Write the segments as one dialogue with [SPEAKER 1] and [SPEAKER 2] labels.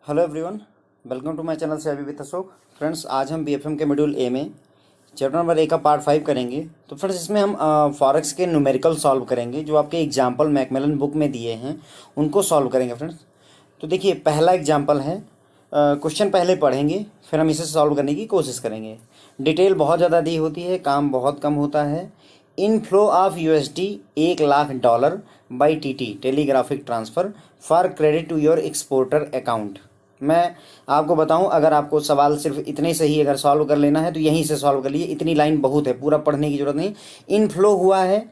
[SPEAKER 1] Hello everyone, welcome to my channel से अभी with Ashok. Friends, आज हम बीएफएम के मॉड्यूल ए में चैप्टर नंबर 1 का पार्ट 5 करेंगे। तो फ्रेंड्स, इसमें हम फॉरेक्स के न्यूमेरिकल सॉल्व करेंगे, जो आपके एग्जाम्पल मैकमिलन बुक में दिए हैं उनको सॉल्व करेंगे। फ्रेंड्स, तो देखिए, पहला एग्जाम्पल है, क्वेश्चन पहले पढ़ेंगे, फिर हम इसे सॉल्व करने की कोशिश करेंगे। डिटेल बहुत ज़्यादा दी होती है, काम बहुत कम होता है। Inflow of USD $1,00,000 by TT telegraphic transfer for credit to your exporter account. मैं आपको बताऊं, अगर आपको सवाल सिर्फ इतने से ही अगर सॉल्व कर लेना है तो यहीं से सॉल्व कर लीजिए, इतनी लाइन बहुत है, पूरा पढ़ने की जरूरत नहीं। इनफ्लो हुआ है,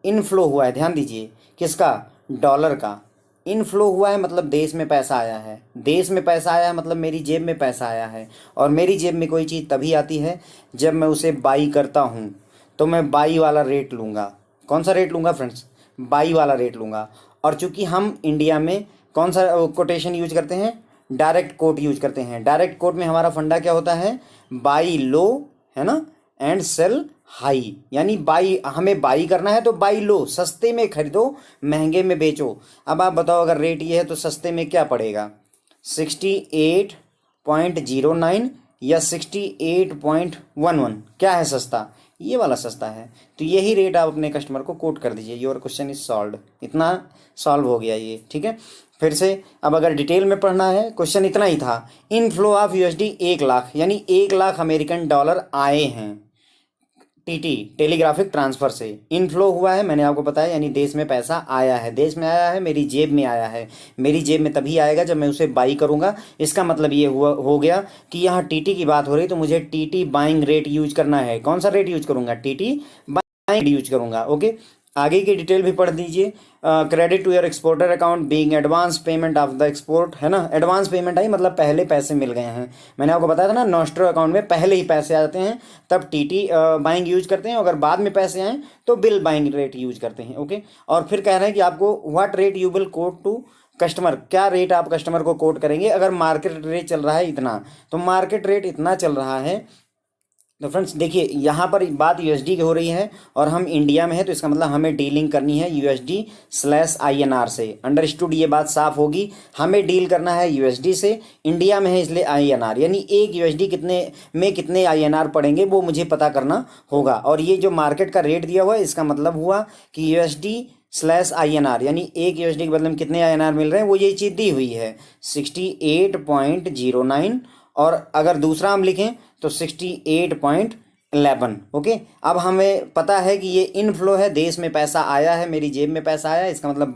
[SPEAKER 1] इनफ्लो हुआ है, ध्यान दीजिए, किसका? डॉलर का। इनफ्लो हुआ है मतलब देश में पैसा आया है, देश में पैसा आया है मतलब मेरी जेब में पैसा आया है। और मेरी जेब में कोई चीज़ तभी आती है जब मैं उसे बाई करता हूँ, तो मैं बाई वाला रेट लूँगा। कौन सा रेट लूँगा फ्रेंड्स? बाई वाला रेट लूँगा। और चूंकि हम इंडिया में कौन सा कोटेशन यूज करते हैं? डायरेक्ट कोट यूज करते हैं। डायरेक्ट कोट में हमारा फंडा क्या होता है? बाई लो, है ना, एंड सेल हाई। यानी बाई, हमें बाई करना है तो बाई लो, सस्ते में खरीदो महंगे में बेचो। अब आप बताओ, अगर रेट ये है तो सस्ते में क्या पड़ेगा? 68.09 या 68.11? क्या है सस्ता? ये वाला सस्ता है। तो यही रेट आप अपने कस्टमर को कोट कर दीजिए। Your question is solved. इतना सॉल्व हो गया ये, ठीक है। फिर से, अब अगर डिटेल में पढ़ना है, क्वेश्चन इतना ही था। इनफ्लो ऑफ यूएसडी 1,00,000, यानी 1,00,000 अमेरिकन डॉलर आए हैं टीटी टेलीग्राफिक ट्रांसफ़र से। इनफ्लो हुआ है, मैंने आपको बताया, यानी देश में पैसा आया है, देश में आया है, मेरी जेब में आया है। मेरी जेब में तभी आएगा जब मैं उसे बाई करूंगा। इसका मतलब ये हो गया कि यहाँ टीटी की बात हो रही, तो मुझे टीटी बाइंग रेट यूज करना है। कौन सा रेट यूज करूंगा? टीटी बाइंग यूज करूंगा। ओके, आगे की डिटेल भी पढ़ दीजिए। Credit to your exporter account being advance payment of the export, है ना। एडवांस पेमेंट आई मतलब पहले पैसे मिल गए हैं। मैंने आपको बताया था ना, नॉस्ट्रो अकाउंट में पहले ही पैसे आते हैं, तब टीटी बाइंग यूज करते हैं। अगर बाद में पैसे आए तो बिल बाइंग रेट यूज करते हैं। ओके, और फिर कह रहे हैं कि आपको what rate you will quote to customer, क्या रेट आप कस्टमर को कोट करेंगे अगर मार्केट रेट चल रहा है इतना। तो मार्केट रेट इतना चल रहा है। तो फ्रेंड्स देखिए, यहाँ पर बात यूएसडी की हो रही है और हम इंडिया में है, तो इसका मतलब हमें डीलिंग करनी है USD/INR से। अंडरस्टूड? ये बात साफ होगी। हमें डील करना है यूएसडी से, इंडिया में है इसलिए INR, यानी एक यूएसडी कितने INR पड़ेंगे वो मुझे पता करना होगा। और ये जो मार्केट का रेट दिया हुआ है, इसका मतलब हुआ कि USD/INR, यानी एक USD के बदले में कितने INR मिल रहे हैं, वो ये चीज़ दी हुई है 68.09। और अगर दूसरा हम लिखें तो 68.11। ओके, अब हमें पता है कि ये इनफ्लो है, देश में पैसा आया है, मेरी जेब में पैसा आया है। इसका मतलब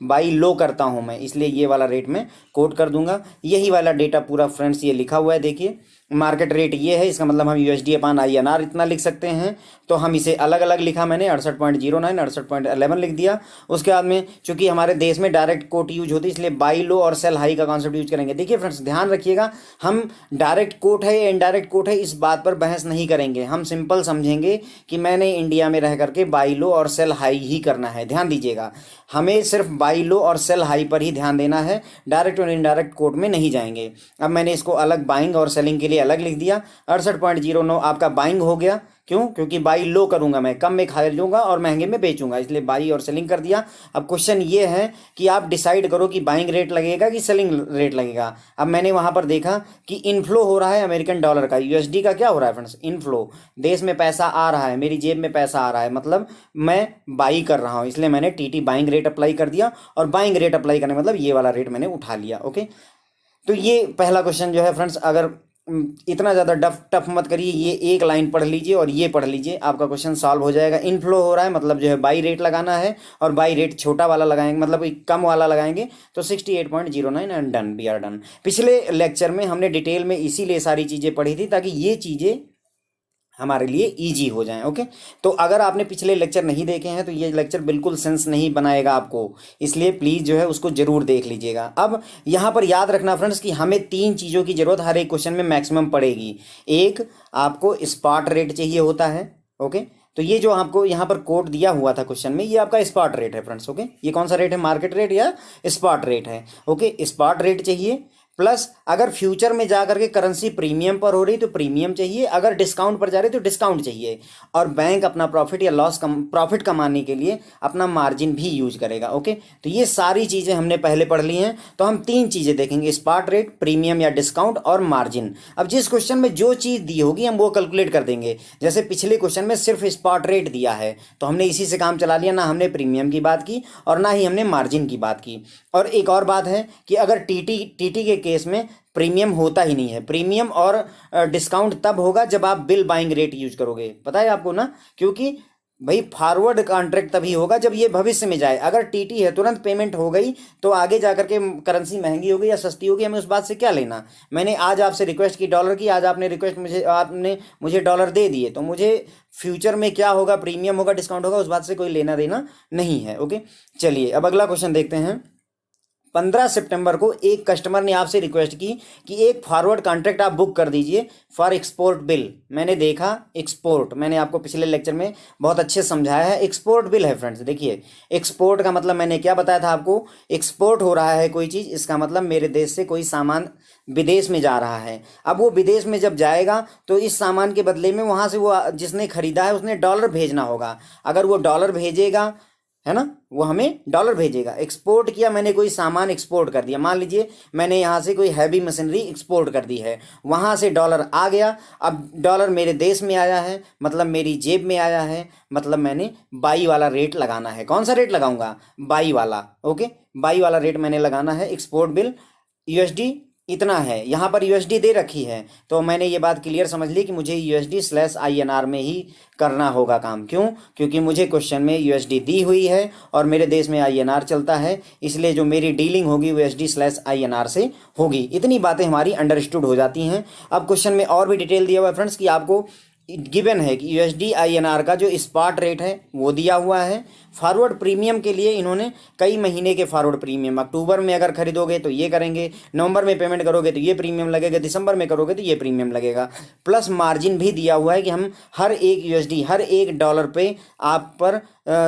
[SPEAKER 1] बाई लो करता हूं मैं, इसलिए ये वाला रेट मैं कोट कर दूंगा। यही वाला डेटा पूरा फ्रेंड्स ये लिखा हुआ है, देखिए। मार्केट रेट ये है, इसका मतलब हम USD/INR इतना लिख सकते हैं। तो हम इसे अलग अलग लिखा मैंने, 68.09, 68.11 लिख दिया। उसके बाद में चूंकि हमारे देश में डायरेक्ट कोट यूज होती है, इसलिए बाई लो और सेल हाई का कॉन्सेप्ट यूज करेंगे। देखिए फ्रेंड्स, ध्यान रखिएगा, हम डायरेक्ट कोट है या इनडायरेक्ट कोट है इस बात पर बहस नहीं करेंगे। हम सिंपल समझेंगे कि मैंने इंडिया में रह करके बाई लो और सेल हाई ही करना है। ध्यान दीजिएगा, हमें सिर्फ बाई लो और सेल हाई पर ही ध्यान देना है, डायरेक्ट और इनडायरेक्ट कोट में नहीं जाएंगे। अब मैंने इसको अलग बाइंग और सेलिंग के लिए अलग लिख दिया। 68.09 आपका बाइंग हो गया। क्यों? क्योंकि बाई लो करूंगा मैं, कम में खरीदूंगा और महंगे में बेचूंगा, इसलिए बाई और सेलिंग कर दिया। अब क्वेश्चन ये है कि आप डिसाइड करो कि बाइंग रेट लगेगा कि सेलिंग रेट लगेगा। अब मैंने वहां पर देखा कि इनफ्लो हो रहा है अमेरिकन डॉलर का, यूएसडी का क्या हो रहा है फ्रेंड्स? इनफ्लो, देश में पैसा आ रहा है, मेरी जेब में पैसा आ रहा है, मतलब मैं बाई कर रहा हूं, इसलिए मैंने टीटी बाइंग रेट अप्लाई कर दिया। और बाइंग रेट अप्लाई करने मतलब ये वाला रेट मैंने उठा लिया। ओके, तो ये पहला क्वेश्चन जो है फ्रेंड्स, अगर इतना ज़्यादा टफ मत करिए, ये एक लाइन पढ़ लीजिए और ये पढ़ लीजिए, आपका क्वेश्चन सॉल्व हो जाएगा। इनफ्लो हो रहा है मतलब जो है बाई रेट लगाना है, और बाई रेट छोटा वाला लगाएंगे, मतलब कम वाला लगाएंगे, तो 68.09 and done, we are done. पिछले लेक्चर में हमने डिटेल में इसीलिए सारी चीज़ें पढ़ी थी ताकि ये चीज़ें हमारे लिए इजी हो जाएं। ओके, तो अगर आपने पिछले लेक्चर नहीं देखे हैं तो ये लेक्चर बिल्कुल सेंस नहीं बनाएगा आपको, इसलिए प्लीज़ जो है उसको जरूर देख लीजिएगा। अब यहाँ पर याद रखना फ्रेंड्स कि हमें 3 चीज़ों की जरूरत हर एक क्वेश्चन में मैक्सिमम पड़ेगी। एक, आपको स्पॉट रेट चाहिए होता है। ओके, तो ये जो आपको यहाँ पर कोड दिया हुआ था क्वेश्चन में, ये आपका स्पॉट रेट है फ्रेंड्स। ओके, ये कौन सा रेट है? मार्केट रेट या स्पॉट रेट है? ओके, स्पॉट रेट चाहिए, प्लस अगर फ्यूचर में जा करके करेंसी प्रीमियम पर हो रही तो प्रीमियम चाहिए, अगर डिस्काउंट पर जा रही तो डिस्काउंट चाहिए, और बैंक अपना प्रॉफिट या लॉस प्रॉफिट कमाने के लिए अपना मार्जिन भी यूज करेगा। ओके, तो ये सारी चीज़ें हमने पहले पढ़ ली हैं। तो हम तीन चीज़ें देखेंगे, स्पॉट रेट, प्रीमियम या डिस्काउंट और मार्जिन। अब जिस क्वेश्चन में जो चीज़ दी होगी हम वो कैलकुलेट कर देंगे। जैसे पिछले क्वेश्चन में सिर्फ स्पॉट रेट दिया है तो हमने इसी से काम चला लिया, ना हमने प्रीमियम की बात की और ना ही हमने मार्जिन की बात की। और एक और बात है कि अगर टीटी के केस में प्रीमियम होता ही नहीं है। प्रीमियम और डिस्काउंट तब होगा जब आप बिल बाइंग रेट यूज करोगे, पता है आपको ना, क्योंकि भाई फॉरवर्ड कॉन्ट्रैक्ट तभी होगा जब ये भविष्य में जाए। अगर टीटी है तुरंत पेमेंट हो गई तो आगे जाकर के करेंसी महंगी होगी या सस्ती होगी, हमें उस बात से क्या लेना। मैंने आज आपसे रिक्वेस्ट की डॉलर की, आज आपने मुझे डॉलर दे दिए, तो मुझे फ्यूचर में क्या होगा, प्रीमियम होगा डिस्काउंट होगा, उस बात से कोई लेना देना नहीं है। ओके, चलिए अब अगला क्वेश्चन देखते हैं। 15 सितंबर को एक कस्टमर ने आपसे रिक्वेस्ट की कि एक फॉरवर्ड कॉन्ट्रैक्ट आप बुक कर दीजिए फॉर एक्सपोर्ट बिल। मैंने देखा एक्सपोर्ट, मैंने आपको पिछले लेक्चर में बहुत अच्छे समझाया है, एक्सपोर्ट बिल है फ्रेंड्स। देखिए एक्सपोर्ट का मतलब मैंने क्या बताया था आपको, एक्सपोर्ट हो रहा है कोई चीज़, इसका मतलब मेरे देश से कोई सामान विदेश में जा रहा है। अब वो विदेश में जब जाएगा तो इस सामान के बदले में वहाँ से वो जिसने खरीदा है उसने डॉलर भेजना होगा। अगर वो डॉलर भेजेगा, है ना, वो हमें डॉलर भेजेगा। एक्सपोर्ट किया, मैंने कोई सामान एक्सपोर्ट कर दिया, मान लीजिए मैंने यहाँ से कोई हैवी मशीनरी एक्सपोर्ट कर दी है, वहाँ से डॉलर आ गया। अब डॉलर मेरे देश में आया है मतलब मेरी जेब में आया है, मतलब मैंने बाई वाला रेट लगाना है। कौन सा रेट लगाऊंगा, बाई वाला। ओके, बाई वाला रेट मैंने लगाना है। एक्सपोर्ट बिल यूएसडी इतना है, यहाँ पर यूएसडी दे रखी है, तो मैंने ये बात क्लियर समझ ली कि मुझे USD/INR में ही करना होगा काम। क्यों, क्योंकि मुझे क्वेश्चन में USD दी हुई है और मेरे देश में INR चलता है, इसलिए जो मेरी डीलिंग होगी वो USD/INR से होगी। इतनी बातें हमारी अंडरस्टूड हो जाती हैं। अब क्वेश्चन में और भी डिटेल दिया हुआ है फ्रेंड्स कि आपको गिवन है कि USD/INR का जो स्पॉट रेट है वो दिया हुआ है। फॉरवर्ड प्रीमियम के लिए इन्होंने कई महीने के फॉरवर्ड प्रीमियम, अक्टूबर में अगर खरीदोगे तो ये करेंगे, नवंबर में पेमेंट करोगे तो ये प्रीमियम लगेगा, दिसंबर में करोगे तो ये प्रीमियम लगेगा। प्लस मार्जिन भी दिया हुआ है कि हम हर एक USD, हर एक डॉलर पे आप पर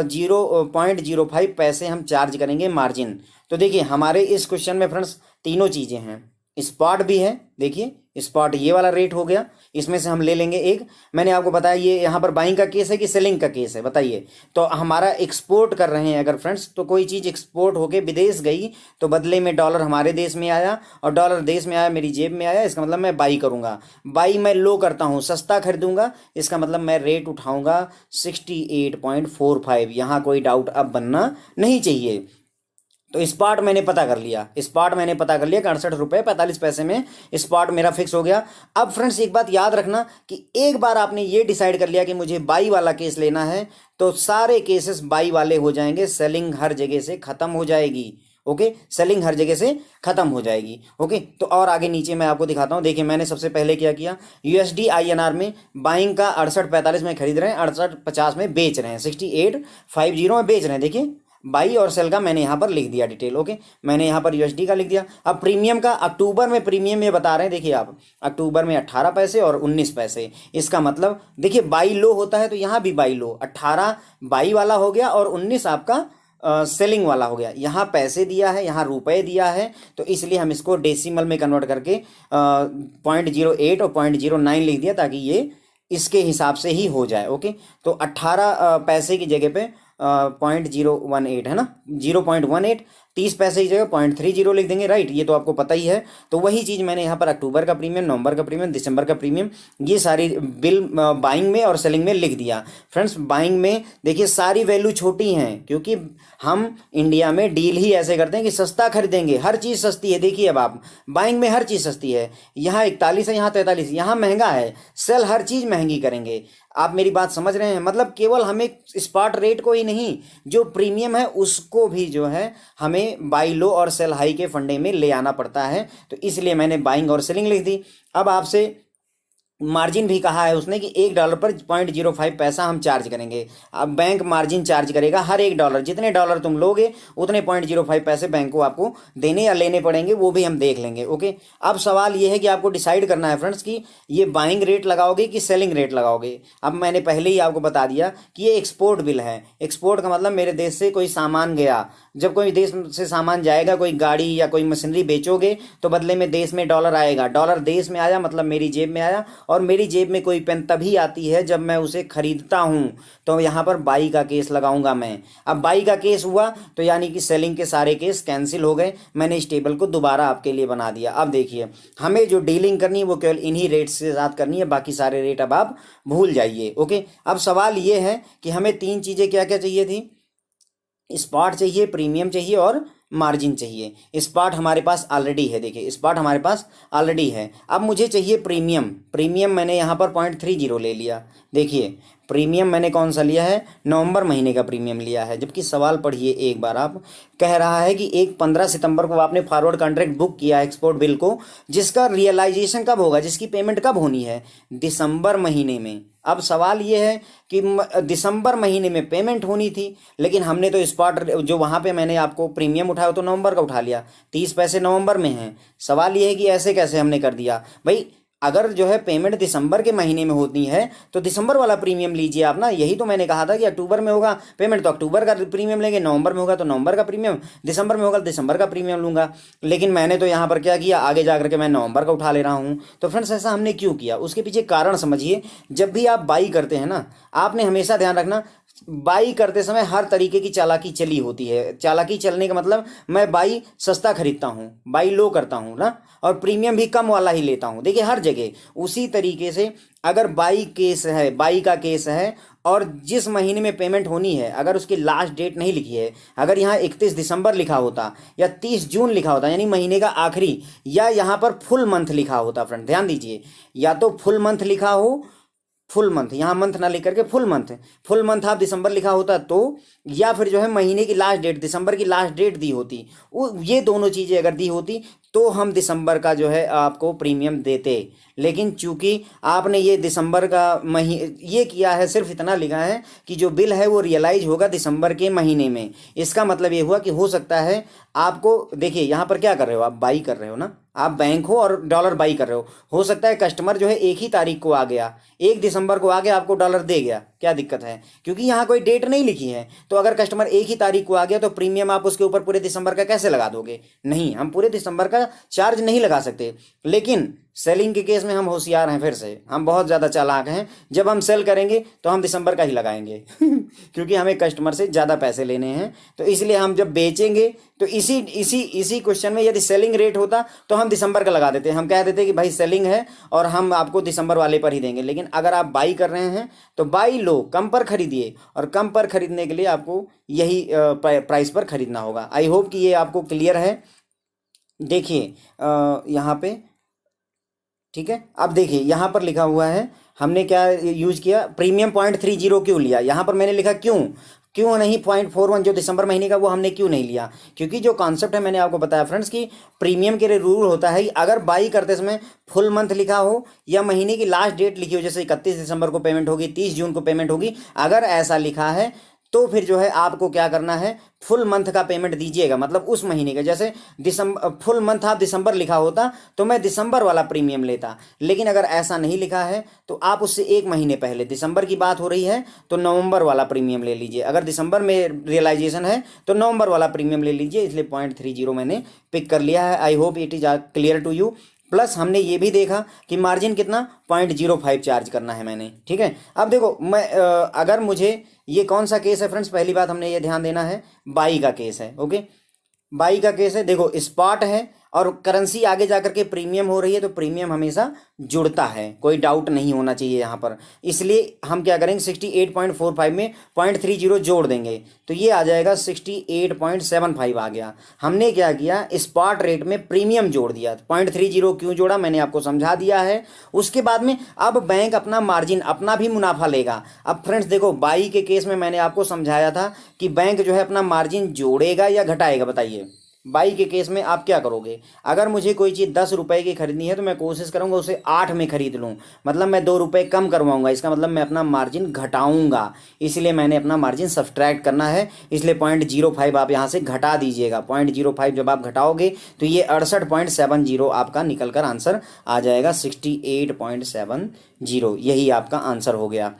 [SPEAKER 1] 0.05 पैसे हम चार्ज करेंगे मार्जिन। तो देखिए हमारे इस क्वेश्चन में फ्रेंड्स तीनों चीज़ें हैं, स्पॉट भी है, देखिए स्पॉट ये वाला रेट हो गया, इसमें से हम ले लेंगे एक। मैंने आपको बताया ये यहाँ पर बाइंग का केस है कि सेलिंग का केस है, बताइए। तो हमारा एक्सपोर्ट कर रहे हैं अगर फ्रेंड्स, तो कोई चीज़ एक्सपोर्ट होके विदेश गई तो बदले में डॉलर हमारे देश में आया और डॉलर देश में आया, मेरी जेब में आया, इसका मतलब मैं बाई करूँगा। बाई मैं लो करता हूँ, सस्ता खरीदूंगा, इसका मतलब मैं रेट उठाऊँगा 68.45। यहाँ कोई डाउट अब बनना नहीं चाहिए। तो स्पॉट मैंने पता कर लिया, स्पॉट मैंने पता कर लिया 68 रुपये 45 पैसे में स्पॉट मेरा फिक्स हो गया। अब फ्रेंड्स एक बात याद रखना कि एक बार आपने ये डिसाइड कर लिया कि मुझे बाई वाला केस लेना है तो सारे केसेस बाई वाले हो जाएंगे, सेलिंग हर जगह से खत्म हो जाएगी। ओके, सेलिंग हर जगह से खत्म हो जाएगी। ओके, तो और आगे नीचे मैं आपको दिखाता हूँ। देखिए मैंने सबसे पहले क्या किया, USD/INR में बाइंग का 68.45 में खरीद रहे हैं, 68.50 में बेच रहे हैं, 68.50 में बेच रहे हैं। देखिए बाई और सेल का मैंने यहाँ पर लिख दिया डिटेल। ओके, मैंने यहाँ पर USD का लिख दिया। अब प्रीमियम का, अक्टूबर में प्रीमियम ये बता रहे हैं, देखिए आप अक्टूबर में 18 पैसे और 19 पैसे। इसका मतलब देखिए बाई लो होता है तो यहाँ भी बाई लो, 18 बाई वाला हो गया और 19 आपका सेलिंग वाला हो गया। यहाँ पैसे दिया है, यहाँ रुपए दिया है, तो इसलिए हम इसको डेसिमल में कन्वर्ट करके 0.08 और 0.09 लिख दिया ताकि ये इसके हिसाब से ही हो जाए। ओके, तो 18 पैसे की जगह पे 0.018 है ना, 0.18, 30 पैसे की जगह 0.30 लिख देंगे, राइट। ये तो आपको पता ही है। तो वही चीज़ मैंने यहाँ पर अक्टूबर का प्रीमियम, नवंबर का प्रीमियम, दिसंबर का प्रीमियम, ये सारी बिल बाइंग में और सेलिंग में लिख दिया। फ्रेंड्स बाइंग में देखिए सारी वैल्यू छोटी हैं क्योंकि हम इंडिया में डील ही ऐसे करते हैं कि सस्ता खरीदेंगे, हर चीज़ सस्ती है। देखिए अब आप बाइंग में हर चीज़ सस्ती है, यहाँ 41 है, यहाँ 43, यहाँ महंगा है, सेल हर चीज़ महंगी करेंगे। आप मेरी बात समझ रहे हैं, मतलब केवल हमें स्पॉट रेट को ही नहीं, जो प्रीमियम है उसको भी जो है हमें बाई लो और सेल हाई के फंडे में ले आना पड़ता है। तो इसलिए मैंने बाइंग और सेलिंग लिख दी। अब आपसे मार्जिन भी कहा है उसने कि $1 पर 0.05 पैसा हम चार्ज करेंगे। अब बैंक मार्जिन चार्ज करेगा हर एक डॉलर, जितने डॉलर तुम लोगे उतने 0.05 पैसे बैंक को आपको देने या लेने पड़ेंगे, वो भी हम देख लेंगे। ओके, अब सवाल ये है कि आपको डिसाइड करना है फ्रेंड्स कि ये बाइंग रेट लगाओगे कि सेलिंग रेट लगाओगे। अब मैंने पहले ही आपको बता दिया कि ये एक्सपोर्ट बिल है। एक्सपोर्ट का मतलब मेरे देश से कोई सामान गया, जब कोई देश से सामान जाएगा, कोई गाड़ी या कोई मशीनरी बेचोगे तो बदले में देश में डॉलर आएगा, डॉलर देश में आया मतलब मेरी जेब में आया, और मेरी जेब में कोई पेन तभी आती है जब मैं उसे खरीदता हूँ। तो यहाँ पर बाई का केस लगाऊंगा मैं। अब बाई का केस हुआ तो यानी कि सेलिंग के सारे केस कैंसिल हो गए। मैंने इस टेबल को दोबारा आपके लिए बना दिया। अब देखिए, हमें जो डीलिंग करनी है वो केवल इन्हीं रेट्स के साथ करनी है, बाकी सारे रेट अब आप भूल जाइए। ओके, अब सवाल ये है कि हमें तीन चीज़ें क्या क्या चाहिए थी, स्पॉट चाहिए, प्रीमियम चाहिए और मार्जिन चाहिए। स्पॉट हमारे पास ऑलरेडी है, देखिए स्पॉट हमारे पास ऑलरेडी है। अब मुझे चाहिए प्रीमियम। प्रीमियम मैंने यहाँ पर 0.30 ले लिया। देखिए प्रीमियम मैंने कौन सा लिया है, नवंबर महीने का प्रीमियम लिया है। जबकि सवाल पढ़िए एक बार, आप कह रहा है कि 15 सितंबर को आपने फॉरवर्ड कॉन्ट्रैक्ट बुक किया एक्सपोर्ट बिल को, जिसका रियलाइजेशन कब होगा, जिसकी पेमेंट कब होनी है, दिसंबर महीने में। अब सवाल ये है कि दिसंबर महीने में पेमेंट होनी थी, लेकिन हमने तो स्पॉट जो वहाँ पे मैंने आपको प्रीमियम उठाया तो नवंबर का उठा लिया, 30 पैसे नवंबर में हैं। सवाल ये है कि ऐसे कैसे हमने कर दिया भाई। अगर जो है पेमेंट दिसंबर के महीने में होती है तो दिसंबर वाला प्रीमियम लीजिए आप ना। यही तो मैंने कहा था कि अक्टूबर में होगा पेमेंट तो अक्टूबर का प्रीमियम लेंगे, नवंबर में होगा तो नवंबर का प्रीमियम, दिसंबर में होगा तो दिसंबर का प्रीमियम लूंगा। लेकिन मैंने तो यहाँ पर क्या किया, आगे जाकर के मैं नवंबर का उठा ले रहा हूँ। तो फ्रेंड्स ऐसा हमने क्यों किया, उसके पीछे कारण समझिए। जब भी आप बाई करते हैं ना, आपने हमेशा ध्यान रखना, बाई करते समय हर तरीके की चालाकी चली होती है। चालाकी चलने का मतलब मैं बाई सस्ता खरीदता हूँ, बाई लो करता हूँ ना, और प्रीमियम भी कम वाला ही लेता हूँ। देखिए हर जगह उसी तरीके से अगर बाई केस है, बाई का केस है, और जिस महीने में पेमेंट होनी है अगर उसकी लास्ट डेट नहीं लिखी है, अगर यहाँ 31 दिसंबर लिखा होता या 30 जून लिखा होता यानी महीने का आखिरी, या यहाँ पर फुल मंथ लिखा होता, फ्रेंड ध्यान दीजिए, या तो फुल मंथ लिखा हो, फुल मंथ यहाँ मंथ ना लिख करके फुल मंथ आप दिसंबर लिखा होता तो, या फिर जो है महीने की लास्ट डेट, दिसंबर की लास्ट डेट दी होती, ये दोनों चीज़ें अगर दी होती तो हम दिसंबर का जो है आपको प्रीमियम देते। लेकिन चूंकि आपने ये दिसंबर का ये किया है, सिर्फ इतना लिखा है कि जो बिल है वो रियलाइज होगा दिसंबर के महीने में। इसका मतलब ये हुआ कि हो सकता है आपको, देखिए यहाँ पर क्या कर रहे हो आप, बाई कर रहे हो ना, आप बैंक हो और डॉलर बाई कर रहे हो सकता है कस्टमर जो है एक ही तारीख को आ गया, 1 दिसंबर को आ गया, आपको डॉलर दे गया, क्या दिक्कत है, क्योंकि यहाँ कोई डेट नहीं लिखी है। तो अगर कस्टमर एक ही तारीख को आ गया तो प्रीमियम आप उसके ऊपर पूरे दिसंबर का कैसे लगा दोगे, नहीं, हम पूरे दिसंबर का चार्ज नहीं लगा सकते। लेकिन सेलिंग के केस में हम होशियार हैं, फिर से हम बहुत ज़्यादा चालाक हैं। जब हम सेल करेंगे तो हम दिसंबर का ही लगाएंगे क्योंकि हमें कस्टमर से ज़्यादा पैसे लेने हैं। तो इसलिए हम जब बेचेंगे तो इसी क्वेश्चन में यदि सेलिंग रेट होता तो हम दिसंबर का लगा देते, हम कह देते कि भाई सेलिंग है और हम आपको दिसंबर वाले पर ही देंगे। लेकिन अगर आप बाई कर रहे हैं तो बाई लो, कम पर खरीदिए, और कम पर खरीदने के लिए आपको यही प्राइस पर खरीदना होगा। आई होप कि ये आपको क्लियर है। देखिए यहाँ पे, ठीक है, अब देखिए यहाँ पर लिखा हुआ है हमने क्या यूज किया, प्रीमियम 0.30 क्यों लिया, यहाँ पर मैंने लिखा क्यों नहीं 0.41 जो दिसंबर महीने का वो हमने क्यों नहीं लिया, क्योंकि जो कॉन्सेप्ट है मैंने आपको बताया फ्रेंड्स कि प्रीमियम के लिए रूल होता है अगर बाई करते समय फुल मंथ लिखा हो या महीने की लास्ट डेट लिखी हो, जैसे 31 दिसंबर को पेमेंट होगी, 30 जून को पेमेंट होगी, अगर ऐसा लिखा है तो फिर जो है आपको क्या करना है, फुल मंथ का पेमेंट दीजिएगा, मतलब उस महीने का। जैसे फुल मंथ आप दिसंबर लिखा होता तो मैं दिसंबर वाला प्रीमियम लेता, लेकिन अगर ऐसा नहीं लिखा है तो आप उससे 1 महीने पहले, दिसंबर की बात हो रही है तो नवंबर वाला प्रीमियम ले लीजिए। अगर दिसंबर में रियलाइजेशन है तो नवंबर वाला प्रीमियम ले लीजिए। इसलिए 0.30 मैंने पिक कर लिया है। I hope it is clear to you. Plus हमने ये भी देखा कि मार्जिन कितना 0.05 चार्ज करना है मैंने, ठीक है। अब देखो मैं अगर मुझे, ये कौन सा केस है फ्रेंड्स, पहली बात हमने ये ध्यान देना है, बाई का केस है। ओके, बाई का केस है, देखो स्पॉट है और करेंसी आगे जाकर के प्रीमियम हो रही है तो प्रीमियम हमेशा जुड़ता है, कोई डाउट नहीं होना चाहिए यहाँ पर। इसलिए हम क्या करेंगे, 68.45 में 0.30 जोड़ देंगे तो ये आ जाएगा 68.75 आ गया। हमने क्या किया, स्पॉट रेट में प्रीमियम जोड़ दिया। 0.30 क्यों जोड़ा मैंने आपको समझा दिया है। उसके बाद में अब बैंक अपना मार्जिन, अपना भी मुनाफा लेगा। अब फ्रेंड्स देखो, बाई के केस में मैंने आपको समझाया था कि बैंक जो है अपना मार्जिन जोड़ेगा या घटाएगा, बताइए। बाई के केस में आप क्या करोगे, अगर मुझे कोई चीज़ 10 रुपए की खरीदनी है तो मैं कोशिश करूंगा उसे 8 में खरीद लूं, मतलब मैं 2 रुपए कम करवाऊंगा, इसका मतलब मैं अपना मार्जिन घटाऊंगा। इसलिए मैंने अपना मार्जिन सब्सट्रैक्ट करना है, इसलिए 0.05 आप यहाँ से घटा दीजिएगा। 0.05 जब आप घटाओगे तो ये 68.70 आपका निकल कर आंसर आ जाएगा, 68.70, यही आपका आंसर हो गया।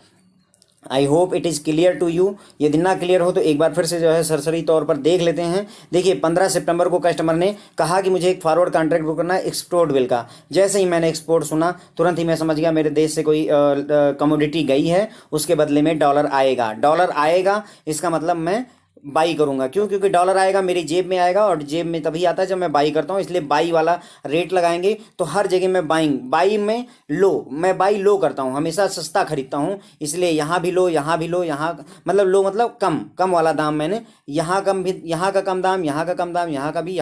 [SPEAKER 1] I hope it is clear to you. यदि ना क्लियर हो तो एक बार फिर से जो है सरसरी तौर पर देख लेते हैं। देखिए 15 सितंबर को कस्टमर ने कहा कि मुझे एक फॉरवर्ड कॉन्ट्रैक्ट बुक करना है एक्सपोर्ट बिल का। जैसे ही मैंने एक्सपोर्ट सुना तुरंत ही मैं समझ गया मेरे देश से कोई कमोडिटी गई है, उसके बदले में डॉलर आएगा। डॉलर आएगा इसका मतलब मैं बाई करूंगा। क्यों? क्योंकि डॉलर आएगा मेरी जेब में आएगा, और जेब में तभी आता है जब मैं बाई करता हूँ, इसलिए बाई वाला रेट लगाएंगे। तो हर जगह मैं बाई में लो, मैं बाई लो करता हूँ, हमेशा सस्ता खरीदता हूँ, इसलिए यहाँ भी लो, यहाँ भी लो, यहाँ मतलब लो मतलब कम कम वाला दाम। मैंने यहाँ कम भी, यहाँ का कम दाम, यहाँ का कम दाम, यहाँ का भी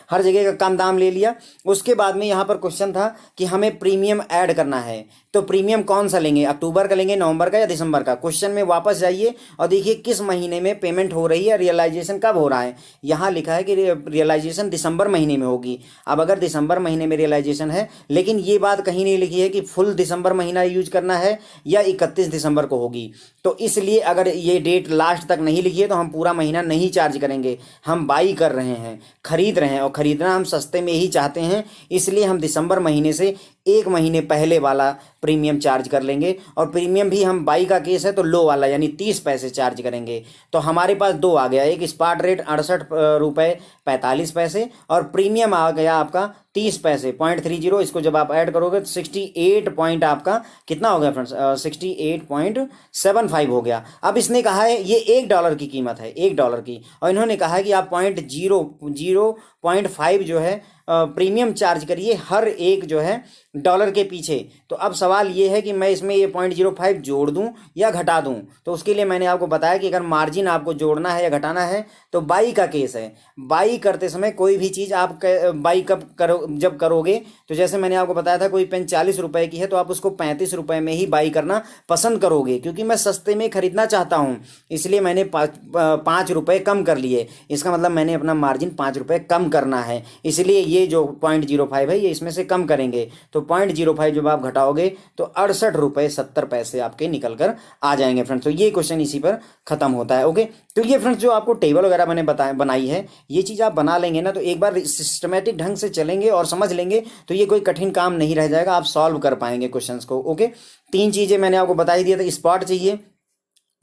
[SPEAKER 1] हर जगह का कम दाम ले लिया। उसके बाद में यहाँ पर क्वेश्चन था कि हमें प्रीमियम ऐड करना है, तो प्रीमियम कौन सा लेंगे, अक्टूबर का लेंगे, नवंबर का या दिसंबर का। क्वेश्चन में वापस जाइए और देखिए किस महीने में पेमेंट हो रही है, रियलाइजेशन कब हो रहा है। यहाँ लिखा है कि रियलाइजेशन दिसंबर महीने में होगी। अब अगर दिसंबर महीने में रियलाइजेशन है, लेकिन ये बात कहीं नहीं लिखी है कि फुल दिसंबर महीना यूज करना है या 31 दिसंबर को होगी। तो इसलिए अगर ये डेट लास्ट तक नहीं लिखी है तो हम पूरा महीना नहीं चार्ज करेंगे। हम बाई कर रहे हैं, खरीद रहे हैं, और खरीदना हम सस्ते में ही चाहते हैं, इसलिए हम दिसंबर महीने से एक महीने पहले वाला प्रीमियम चार्ज कर लेंगे। और प्रीमियम भी हम बाई का केस है तो लो वाला यानी 30 पैसे चार्ज करेंगे। तो हमारे पास दो आ गया, एक स्पॉट रेट 68 रुपये 45 पैसे, और प्रीमियम आ गया आपका 30 पैसे 0.30। इसको जब आप ऐड करोगे तो 68 पॉइंट आपका कितना हो गया फ्रेंड्स, 68.75 हो गया। अब इसने कहा है ये $1 की कीमत है, $1 की, और इन्होंने कहा है कि आप 0.5 जो है प्रीमियम चार्ज करिए हर एक जो है डॉलर के पीछे। तो अब सवाल ये है कि मैं इसमें ये 0.05 जोड़ दूं या घटा दूं। तो उसके लिए मैंने आपको बताया कि अगर मार्जिन आपको जोड़ना है या घटाना है तो बाई का केस है। बाई करते समय कोई भी चीज़ आप बाई जब करोगे, तो जैसे मैंने आपको बताया था कोई पेन 40 रुपए की है तो आप उसको 35 रुपए में ही बाई करना पसंद करोगे, क्योंकि मैं सस्ते में खरीदना चाहता हूँ, इसलिए मैंने 5 रुपए कम कर लिए। इसका मतलब मैंने अपना मार्जिन 5 रुपए कम करना है, इसलिए ये जो 0.05 है ये इसमें से कम करेंगे। तो 0.05 जब आप घटाओगे तो 68.70 आपके निकल कर आ जाएंगे फ्रेंड्स। तो ये क्वेश्चन इसी पर खत्म होता है। ओके, तो ये फ्रेंड्स जो आपको टेबल वगैरह मैंने बनाई है, ये चीज़ आप बना लेंगे ना, तो एक बार सिस्टमेटिक ढंग से चलेंगे और समझ लेंगे तो ये कोई कठिन काम नहीं रह जाएगा, आप सॉल्व कर पाएंगे क्वेश्चंस को। ओके, 3 चीज़ें मैंने आपको बता ही दिया था, स्पॉट चाहिए,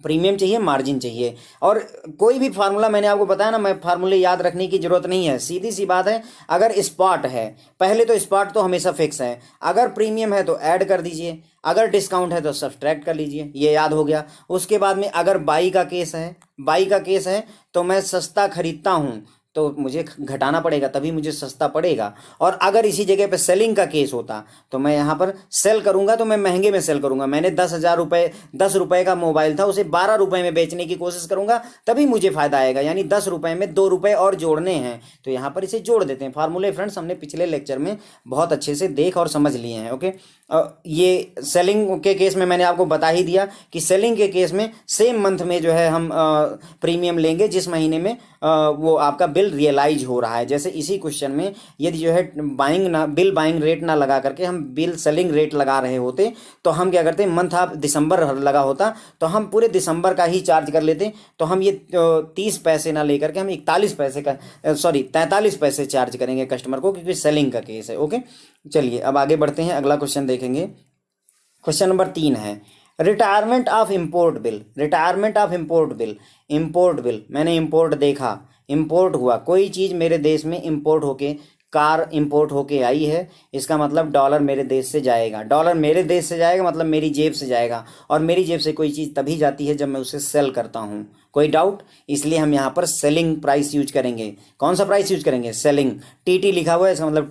[SPEAKER 1] प्रीमियम चाहिए, मार्जिन चाहिए, और कोई भी फार्मूला मैंने आपको बताया ना, मैं फार्मूले याद रखने की जरूरत नहीं है, सीधी सी बात है। अगर स्पॉट है पहले तो स्पॉट तो हमेशा फिक्स है, अगर प्रीमियम है तो ऐड कर दीजिए, अगर डिस्काउंट है तो सब्सट्रैक्ट कर लीजिए, ये याद हो गया। उसके बाद में अगर बाई का केस है तो मैं सस्ता खरीदता हूँ तो मुझे घटाना पड़ेगा, तभी मुझे सस्ता पड़ेगा। और अगर इसी जगह पे सेलिंग का केस होता तो मैं यहाँ पर सेल करूँगा तो मैं महंगे में सेल करूँगा। मैंने 10 रुपये का मोबाइल था, उसे 12 रुपये में बेचने की कोशिश करूँगा, तभी मुझे फायदा आएगा। यानी 10 रुपये में 2 रुपये और जोड़ने हैं, तो यहाँ पर इसे जोड़ देते हैं। फार्मूले फ्रेंड्स हमने पिछले लेक्चर में बहुत अच्छे से देख और समझ लिए हैं। ओके, ये सेलिंग के केस में मैंने आपको बता ही दिया कि सेलिंग के केस में सेम मंथ में जो है हम प्रीमियम लेंगे जिस महीने में वो आपका बिल रियलाइज हो रहा है। जैसे इसी क्वेश्चन में यदि जो है बिल बाइंग रेट ना लगा करके हम बिल सेलिंग रेट लगा रहे होते तो हम क्या करते, मंथ आप दिसंबर लगा होता तो हम पूरे दिसंबर का ही चार्ज कर लेते। तो हम ये 30 पैसे ना लेकर के हम 43 पैसे चार्ज करेंगे कस्टमर को, क्योंकि सेलिंग का केस है। ओके, चलिए अब आगे बढ़ते हैं, अगला क्वेश्चन देखेंगे। क्वेश्चन नंबर 3 है retirement of import bill. Import bill मैंने इम्पोर्ट देखा, इम्पोर्ट हुआ, कोई चीज़ मेरे देश में इम्पोर्ट होके, कार इंपोर्ट होके आई है, इसका मतलब डॉलर मेरे देश से जाएगा। डॉलर मेरे देश से जाएगा मतलब मेरी जेब से जाएगा, और मेरी जेब से कोई चीज़ तभी जाती है जब मैं उसे सेल करता हूँ। कोई डाउट? इसलिए हम यहाँ पर सेलिंग प्राइस यूज करेंगे। कौन सा प्राइस यूज करेंगे? सेलिंग। टीटी लिखा हुआ है, इसका मतलब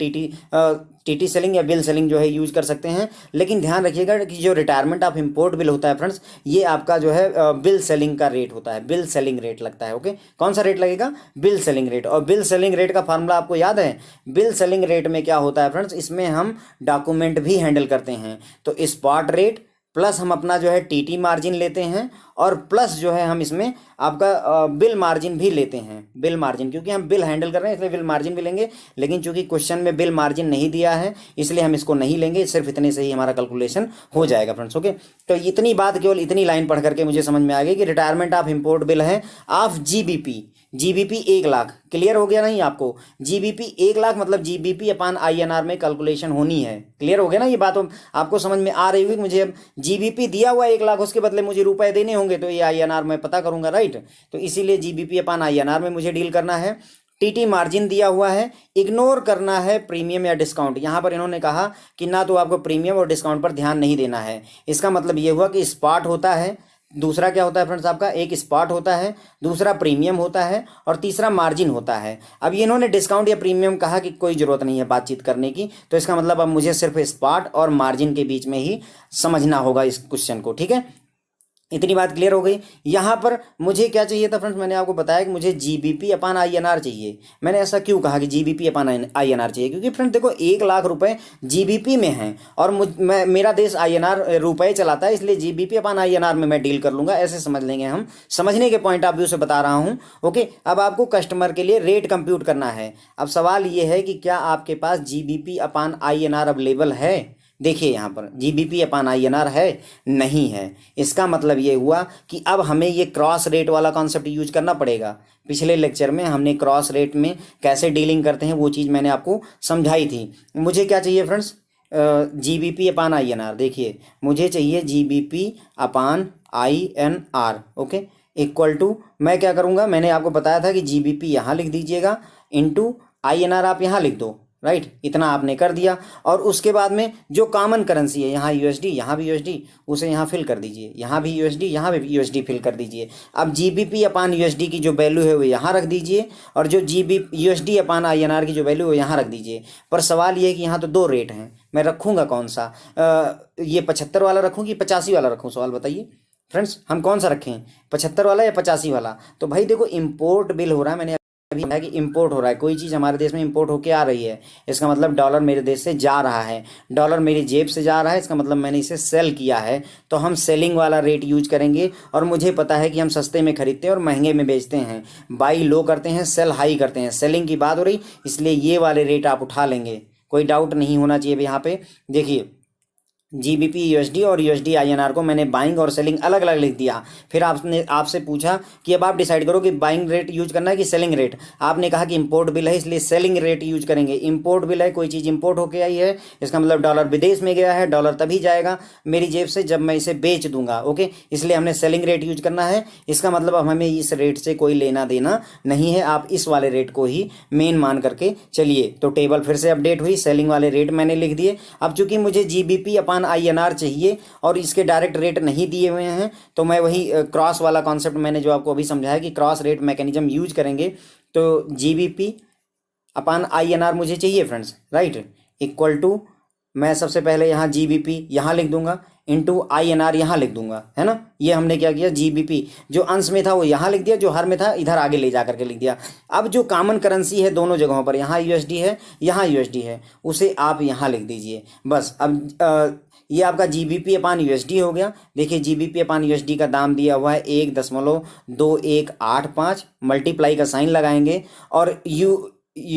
[SPEAKER 1] टीटी सेलिंग या बिल सेलिंग जो है यूज कर सकते हैं। लेकिन ध्यान रखिएगा कि जो रिटायरमेंट ऑफ इम्पोर्ट बिल होता है फ्रेंड्स, ये आपका जो है बिल सेलिंग का रेट होता है, बिल सेलिंग रेट लगता है। ओके, कौन सा रेट लगेगा? Bill selling rate. और बिल सेलिंग रेट का फार्मूला आपको याद है? बिल सेलिंग रेट में क्या होता है फ्रेंड्स, इसमें हम डॉक्यूमेंट भी हैंडल करते हैं। तो स्पॉट रेट प्लस हम अपना जो है टीटी मार्जिन लेते हैं, और प्लस जो है हम इसमें आपका बिल मार्जिन भी लेते हैं। बिल मार्जिन, क्योंकि हम बिल हैंडल कर रहे हैं इसलिए बिल मार्जिन भी लेंगे, लेकिन चूंकि क्वेश्चन में बिल मार्जिन नहीं दिया है इसलिए हम इसको नहीं लेंगे। सिर्फ इतने से ही हमारा कैलकुलेशन हो जाएगा फ्रेंड्स। ओके, तो इतनी बात, केवल इतनी लाइन पढ़ करके मुझे समझ में आ गई कि रिटायरमेंट ऑफ इम्पोर्ट बिल है of GBP. GBP 1 lakh, clear हो गया नहीं आपको? जीबीपी 1 लाख मतलब जीबीपी अपान आईएनआर में कैलकुलेशन होनी है। क्लियर हो गया ना ये बात? आपको समझ में आ रही होगी। मुझे अब जीबीपी दिया हुआ 1 लाख, उसके बदले मुझे रुपए देने होंगे, तो ये आईएनआर में पता करूंगा, राइट? तो इसीलिए जीबीपी अपान आईएनआर में मुझे डील करना है। टीटी मार्जिन दिया हुआ है, इग्नोर करना है प्रीमियम या डिस्काउंट। यहां पर इन्होंने कहा कि ना तो आपको प्रीमियम और डिस्काउंट पर ध्यान नहीं देना है। इसका मतलब ये हुआ कि स्पॉट होता है, दूसरा क्या होता है फ्रेंड्स आपका, एक स्पॉट होता है, दूसरा प्रीमियम होता है और तीसरा मार्जिन होता है। अब ये इन्होंने डिस्काउंट या प्रीमियम कहा कि कोई ज़रूरत नहीं है बातचीत करने की, तो इसका मतलब अब मुझे सिर्फ स्पॉट और मार्जिन के बीच में ही समझना होगा इस क्वेश्चन को, ठीक है? इतनी बात क्लियर हो गई। यहाँ पर मुझे क्या चाहिए था फ्रेंड्स? मैंने आपको बताया कि मुझे जीबीपी अपान आईएनआर चाहिए। मैंने ऐसा क्यों कहा कि जीबीपी अपान आईएनआर चाहिए? क्योंकि फ्रेंड्स देखो 1 लाख रुपए जीबीपी में हैं और मेरा देश आईएनआर रुपए चलाता है, इसलिए जीबीपी अपान आईएनआर में मैं डील कर लूंगा। ऐसे समझ लेंगे हम, समझने के पॉइंट ऑफ व्यू से बता रहा हूँ। ओके, अब आपको कस्टमर के लिए रेट कंप्यूट करना है। अब सवाल ये है कि क्या आपके पास जीबीपी अपान आईएनआर अवेलेबल है? देखिए यहाँ पर जीबीपी अपान आईएनआर है, नहीं है। इसका मतलब ये हुआ कि अब हमें ये क्रॉस रेट वाला कॉन्सेप्ट यूज करना पड़ेगा। पिछले लेक्चर में हमने क्रॉस रेट में कैसे डीलिंग करते हैं वो चीज़ मैंने आपको समझाई थी। मुझे क्या चाहिए फ्रेंड्स? GBP upon INR. देखिए मुझे चाहिए GBP upon INR, okay, equal to, मैं क्या करूँगा, मैंने आपको बताया था कि जीबीपी यहाँ लिख दीजिएगा, इंटू आईएनआर आप यहाँ लिख दो, राइट? इतना आपने कर दिया। और उसके बाद में जो कॉमन करेंसी है, यहाँ यूएसडी, यहाँ भी यूएसडी, उसे यहाँ फिल कर दीजिए, यहाँ भी यूएसडी, यहाँ भी यूएसडी फिल कर दीजिए। अब जीबीपी अपान यूएसडी की जो वैल्यू है वो यहाँ रख दीजिए और जो यूएसडी अपान आईएनआर की जो वैल्यू है वो यहाँ रख दीजिए। पर सवाल ये है कि यहाँ तो 2 रेट हैं, मैं रखूँगा कौन सा? ये 75 वाला रखूँ कि 85 वाला रखूँ? सवाल बताइए फ्रेंड्स, हम कौन सा रखें, 75 वाला या 85 वाला? तो भाई देखो इम्पोर्ट बिल हो रहा है, मैंने अभी है कि इंपोर्ट हो रहा है, कोई चीज़ हमारे देश में इंपोर्ट होके आ रही है, इसका मतलब डॉलर मेरे देश से जा रहा है, डॉलर मेरी जेब से जा रहा है, इसका मतलब मैंने इसे सेल किया है। तो हम सेलिंग वाला रेट यूज करेंगे। और मुझे पता है कि हम सस्ते में खरीदते हैं और महंगे में बेचते हैं, बाई लो करते हैं, सेल हाई करते हैं, सेलिंग की बात हो रही, इसलिए ये वाले रेट आप उठा लेंगे, कोई डाउट नहीं होना चाहिए। यहाँ पे देखिए जीबीपी यूएसडी और यूएसडी आईएनआर को मैंने बाइंग और सेलिंग अलग अलग लिख दिया। फिर आपसे पूछा कि अब आप डिसाइड करो कि बाइंग रेट यूज करना है कि सेलिंग रेट। आपने कहा कि इंपोर्ट बिल है इसलिए सेलिंग रेट यूज करेंगे। इंपोर्ट बिल है, कोई चीज़ इंपोर्ट होके आई है, इसका मतलब डॉलर विदेश में गया है, डॉलर तभी जाएगा मेरी जेब से जब मैं इसे बेच दूंगा, ओके, इसलिए हमने सेलिंग रेट यूज करना है। इसका मतलब अब हमें इस रेट से कोई लेना देना नहीं है, आप इस वाले रेट को ही मेन मान करके चलिए। तो टेबल फिर से अपडेट हुई, सेलिंग वाले रेट मैंने लिख दिए। अब चूंकि मुझे जीबीपी अपान आईएनआर चाहिए और इसके डायरेक्ट रेट नहीं दिए हुए हैं, तो मैं वही क्रॉस वाला कॉन्सेप्ट मैंने जो आपको अभी समझाया कि क्रॉस रेट मैकेनिज्म यूज करेंगे। तो जीबीपी अपान आईएनआर मुझे चाहिए फ्रेंड्स, राइट, इक्वल टू, मैं सबसे पहले यहाँ जीबीपी यहाँ लिख दूंगा, इंटू आईएनआर यहाँ लिख दूंगा, है ना? ये हमने क्या किया, जीबीपी जो अंश में था वो यहाँ लिख दिया, जो हर में था इधर आगे ले जा करके लिख दिया। अब जो कॉमन करेंसी है दोनों जगहों पर, यहाँ यूएसडी है, यहाँ यूएसडी है, उसे आप यहाँ लिख दीजिए बस। अब ये आपका जीबीपी अपान यूएसडी हो गया। देखिए जीबीपी अपान यूएसडी का दाम दिया हुआ है 1.2185, मल्टीप्लाई का साइन लगाएंगे और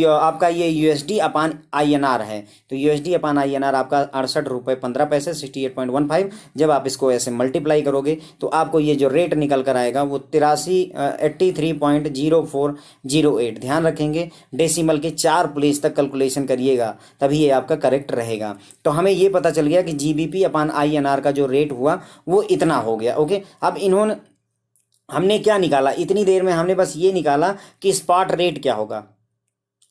[SPEAKER 1] आपका ये यूएसडी अपान आईएनआर है, तो यूएसडी अपान आईएनआर आपका 68.15 रुपये 68.15। जब आप इसको ऐसे मल्टीप्लाई करोगे तो आपको ये जो रेट निकल कर आएगा वो 83.0408। ध्यान रखेंगे डेसिमल के 4 प्लेस तक कैलकुलेशन करिएगा, तभी ये आपका करेक्ट रहेगा। तो हमें ये पता चल गया कि जीबीपी अपान आईएनआर का जो रेट हुआ वो इतना हो गया, ओके। अब हमने क्या निकाला इतनी देर में? हमने बस ये निकाला कि स्पॉट रेट क्या होगा।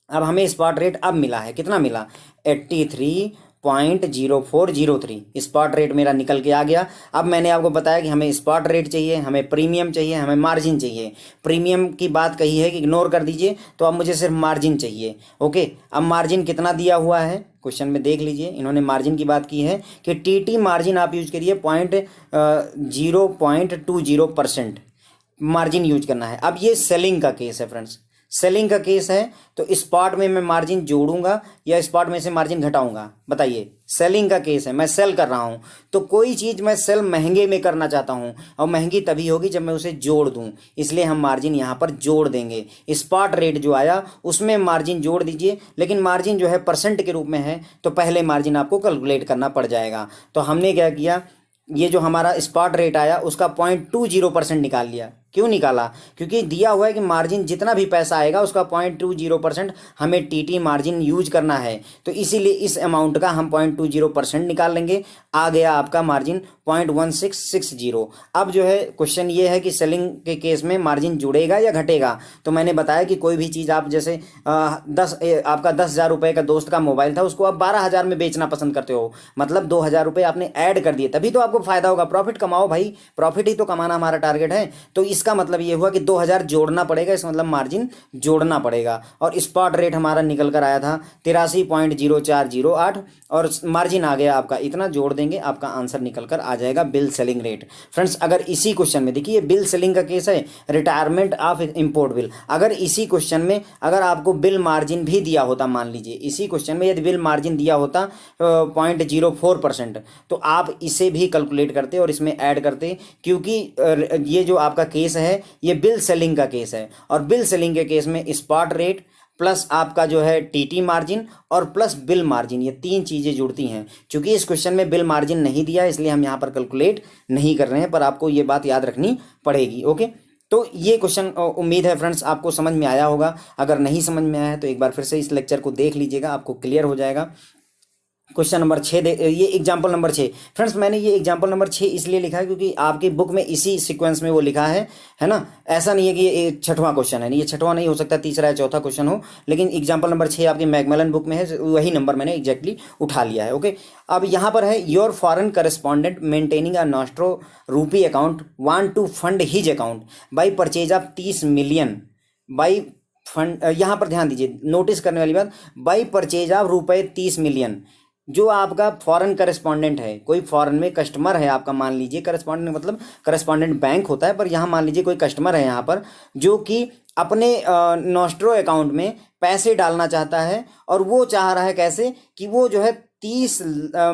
[SPEAKER 1] अब हमें स्पॉट रेट अब मिला है, कितना मिला, 83.0403 स्पॉट रेट मेरा निकल के आ गया। अब मैंने आपको बताया कि हमें स्पॉट रेट चाहिए, हमें प्रीमियम चाहिए, हमें मार्जिन चाहिए। प्रीमियम की बात कही है कि इग्नोर कर दीजिए, तो अब मुझे सिर्फ मार्जिन चाहिए, ओके। अब मार्जिन कितना दिया हुआ है क्वेश्चन में देख लीजिए, इन्होंने मार्जिन की बात की है कि टीटी मार्जिन आप यूज करिए 0.20% मार्जिन यूज करना है। अब ये सेलिंग का केस है फ्रेंड्स, सेलिंग का केस है, तो स्पॉट में मैं मार्जिन जोड़ूंगा या स्पॉट में से मार्जिन घटाऊंगा, बताइए। सेलिंग का केस है, मैं सेल कर रहा हूं, तो कोई चीज मैं सेल महंगे में करना चाहता हूं और महंगी तभी होगी जब मैं उसे जोड़ दूं, इसलिए हम मार्जिन यहां पर जोड़ देंगे। स्पॉट रेट जो आया उसमें मार्जिन जोड़ दीजिए, लेकिन मार्जिन जो है परसेंट के रूप में है, तो पहले मार्जिन आपको कैलकुलेट करना पड़ जाएगा। तो हमने क्या किया, ये जो हमारा स्पॉट रेट आया उसका 0.20% निकाल लिया, क्यों निकाला? क्योंकि दिया हुआ है कि मार्जिन जितना भी पैसा आएगा उसका 0.20% हमें टीटी मार्जिन यूज करना है, तो इसीलिए इस अमाउंट का हम 0.20% निकाल लेंगे। आ गया आपका मार्जिन 0.1660। अब जो है क्वेश्चन ये है कि सेलिंग के केस में मार्जिन जुड़ेगा या घटेगा। तो मैंने बताया कि कोई भी चीज़ आप जैसे आपका 10,000 रुपये का दोस्त का मोबाइल था, उसको आप 12,000 में बेचना पसंद करते हो, मतलब 2,000 रुपये आपने ऐड कर दिए, तभी तो आपको फायदा होगा। प्रॉफिट कमाओ भाई, प्रॉफिट ही तो कमाना हमारा टारगेट है। तो इसका मतलब ये हुआ कि 2,000 जोड़ना पड़ेगा, इसका मतलब मार्जिन जोड़ना पड़ेगा। और स्पॉट रेट हमारा निकल कर आया था 83.0408 और मार्जिन आ गया आपका इतना, जोड़ देंगे आपका आंसर निकल कर आ जाएगा बिल सेलिंग रेट। फ्रेंड्स अगर इसी क्वेश्चन में देखिए बिल सेलिंग का केस है, रिटायरमेंट ऑफ इंपोर्ट बिल, अगर इसी क्वेश्चन में अगर आपको बिल मार्जिन भी दिया होता, मान लीजिए इसी क्वेश्चन में यदि बिल मार्जिन दिया होता 0.04%, तो आप इसे भी कैलकुलेट करते और इसमें ऐड करते, क्योंकि ये जो आपका केस है ये बिल सेलिंग का केस है, और बिल सेलिंग के केस में स्पॉट रेट प्लस आपका जो है टीटी मार्जिन और प्लस बिल मार्जिन, ये तीन चीज़ें जुड़ती हैं। क्योंकि इस क्वेश्चन में बिल मार्जिन नहीं दिया इसलिए हम यहाँ पर कैलकुलेट नहीं कर रहे हैं, पर आपको ये बात याद रखनी पड़ेगी। ओके, तो ये क्वेश्चन उम्मीद है फ्रेंड्स आपको समझ में आया होगा। अगर नहीं समझ में आया है तो एक बार फिर से इस लेक्चर को देख लीजिएगा, आपको क्लियर हो जाएगा। क्वेश्चन नंबर 6 ये एग्जाम्पल नंबर 6। फ्रेंड्स मैंने ये एग्जाम्पल नंबर 6 इसलिए लिखा है क्योंकि आपकी बुक में इसी सीक्वेंस में वो लिखा है ना। ऐसा नहीं है कि ये छठवां क्वेश्चन है, नहीं ये छठवां नहीं हो सकता, तीसरा या चौथा क्वेश्चन हो, लेकिन एग्जाम्पल नंबर 6 आपकी मैकमिलन बुक में है, वही नंबर मैंने एग्जैक्टली उठा लिया है। ओके, अब यहाँ पर है your foreign correspondent maintaining a nostro rupee account want to fund his account by purchase of 30 million by fund, यहाँ पर ध्यान दीजिए, नोटिस करने वाली बात, बाई परचेज ऑफ रुपये 30 मिलियन। जो आपका फॉरेन करेस्पॉन्डेंट है, कोई फॉरेन में कस्टमर है आपका, मान लीजिए करेस्पॉन्डेंट मतलब करेस्पॉन्डेंट बैंक होता है, पर यहाँ मान लीजिए कोई कस्टमर है यहाँ पर जो कि अपने नॉस्ट्रो अकाउंट में पैसे डालना चाहता है, और वो चाह रहा है कैसे कि वो जो है 30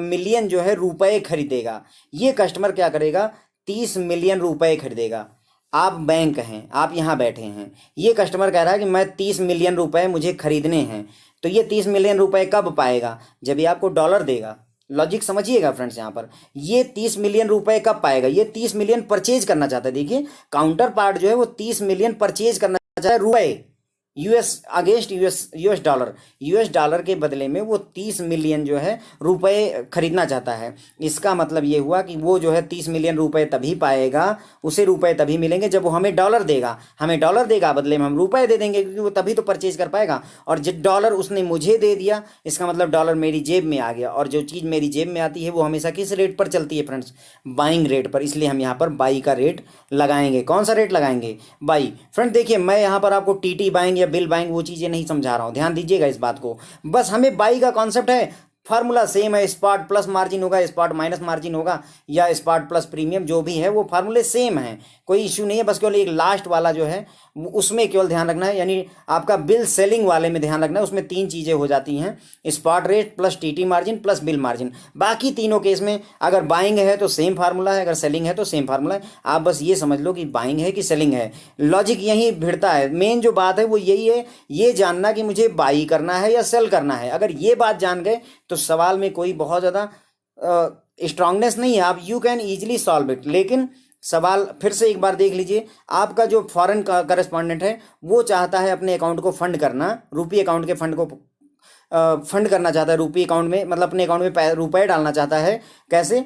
[SPEAKER 1] मिलियन जो है रुपए खरीदेगा। ये कस्टमर क्या करेगा, 30 मिलियन रुपए खरीदेगा। आप बैंक हैं, आप यहाँ बैठे हैं, ये कस्टमर कह रहा है कि मैं 30 मिलियन रुपए मुझे खरीदने हैं। तो ये 30 मिलियन रुपए कब पाएगा, जब ये आपको डॉलर देगा। लॉजिक समझिएगा फ्रेंड्स, यहाँ पर ये 30 मिलियन रुपए कब पाएगा, ये 30 मिलियन परचेज करना चाहता है। देखिए काउंटर पार्ट जो है वो 30 मिलियन परचेज करना चाहता है रुपए, US against US dollar, US dollar के बदले में वो 30 मिलियन जो है रुपए खरीदना चाहता है। इसका मतलब ये हुआ कि वो जो है 30 मिलियन रुपए तभी पाएगा, उसे रुपए तभी मिलेंगे जब वो हमें डॉलर देगा। हमें डॉलर देगा, बदले में हम रुपए दे देंगे, क्योंकि वो तभी तो परचेज कर पाएगा। और जब डॉलर उसने मुझे दे दिया, इसका मतलब डॉलर मेरी जेब में आ गया, और जो चीज़ मेरी जेब में आती है वो हमेशा किस रेट पर चलती है फ्रेंड्स, बाइंग रेट पर। इसलिए हम यहाँ पर बाई का रेट लगाएंगे। कौन सा रेट लगाएंगे, बाई। फ्रेंड देखिए मैं यहाँ पर आपको टीटी बाइंग या बिल बाइंग वो चीज़ें नहीं समझा रहा हूँ, ध्यान दीजिएगा इस बात को। बस हमें बाई का कॉन्सेप्ट है, फार्मूला सेम है, स्पॉट प्लस मार्जिन होगा, स्पॉट माइनस मार्जिन होगा, या स्पॉट प्लस प्रीमियम, जो भी है वो फार्मूले सेम है, कोई इश्यू नहीं है। बस केवल एक लास्ट वाला जो है उसमें केवल ध्यान रखना है, यानी आपका बिल सेलिंग वाले में ध्यान रखना है। उसमें तीन चीज़ें हो जाती हैं, spot rate plus TT margin plus bill margin. बाकी तीनों केस में अगर बाइंग है तो सेम फार्मूला है, अगर सेलिंग है तो सेम फार्मूला है। आप बस ये समझ लो कि बाइंग है कि सेलिंग है, लॉजिक यही भिड़ता है। मेन जो बात है वो यही है, ये जानना कि मुझे बाई करना है या सेल करना है। अगर ये बात जान गए तो सवाल में कोई बहुत ज़्यादा स्ट्रांगनेस नहीं है, आप you can easily solve it. लेकिन सवाल फिर से एक बार देख लीजिए, आपका जो फॉरेन करेस्पॉन्डेंट है वो चाहता है अपने अकाउंट को फंड करना, रुपी अकाउंट के फंड को फंड करना चाहता है, रुपी अकाउंट में मतलब अपने अकाउंट में रुपए डालना चाहता है। कैसे,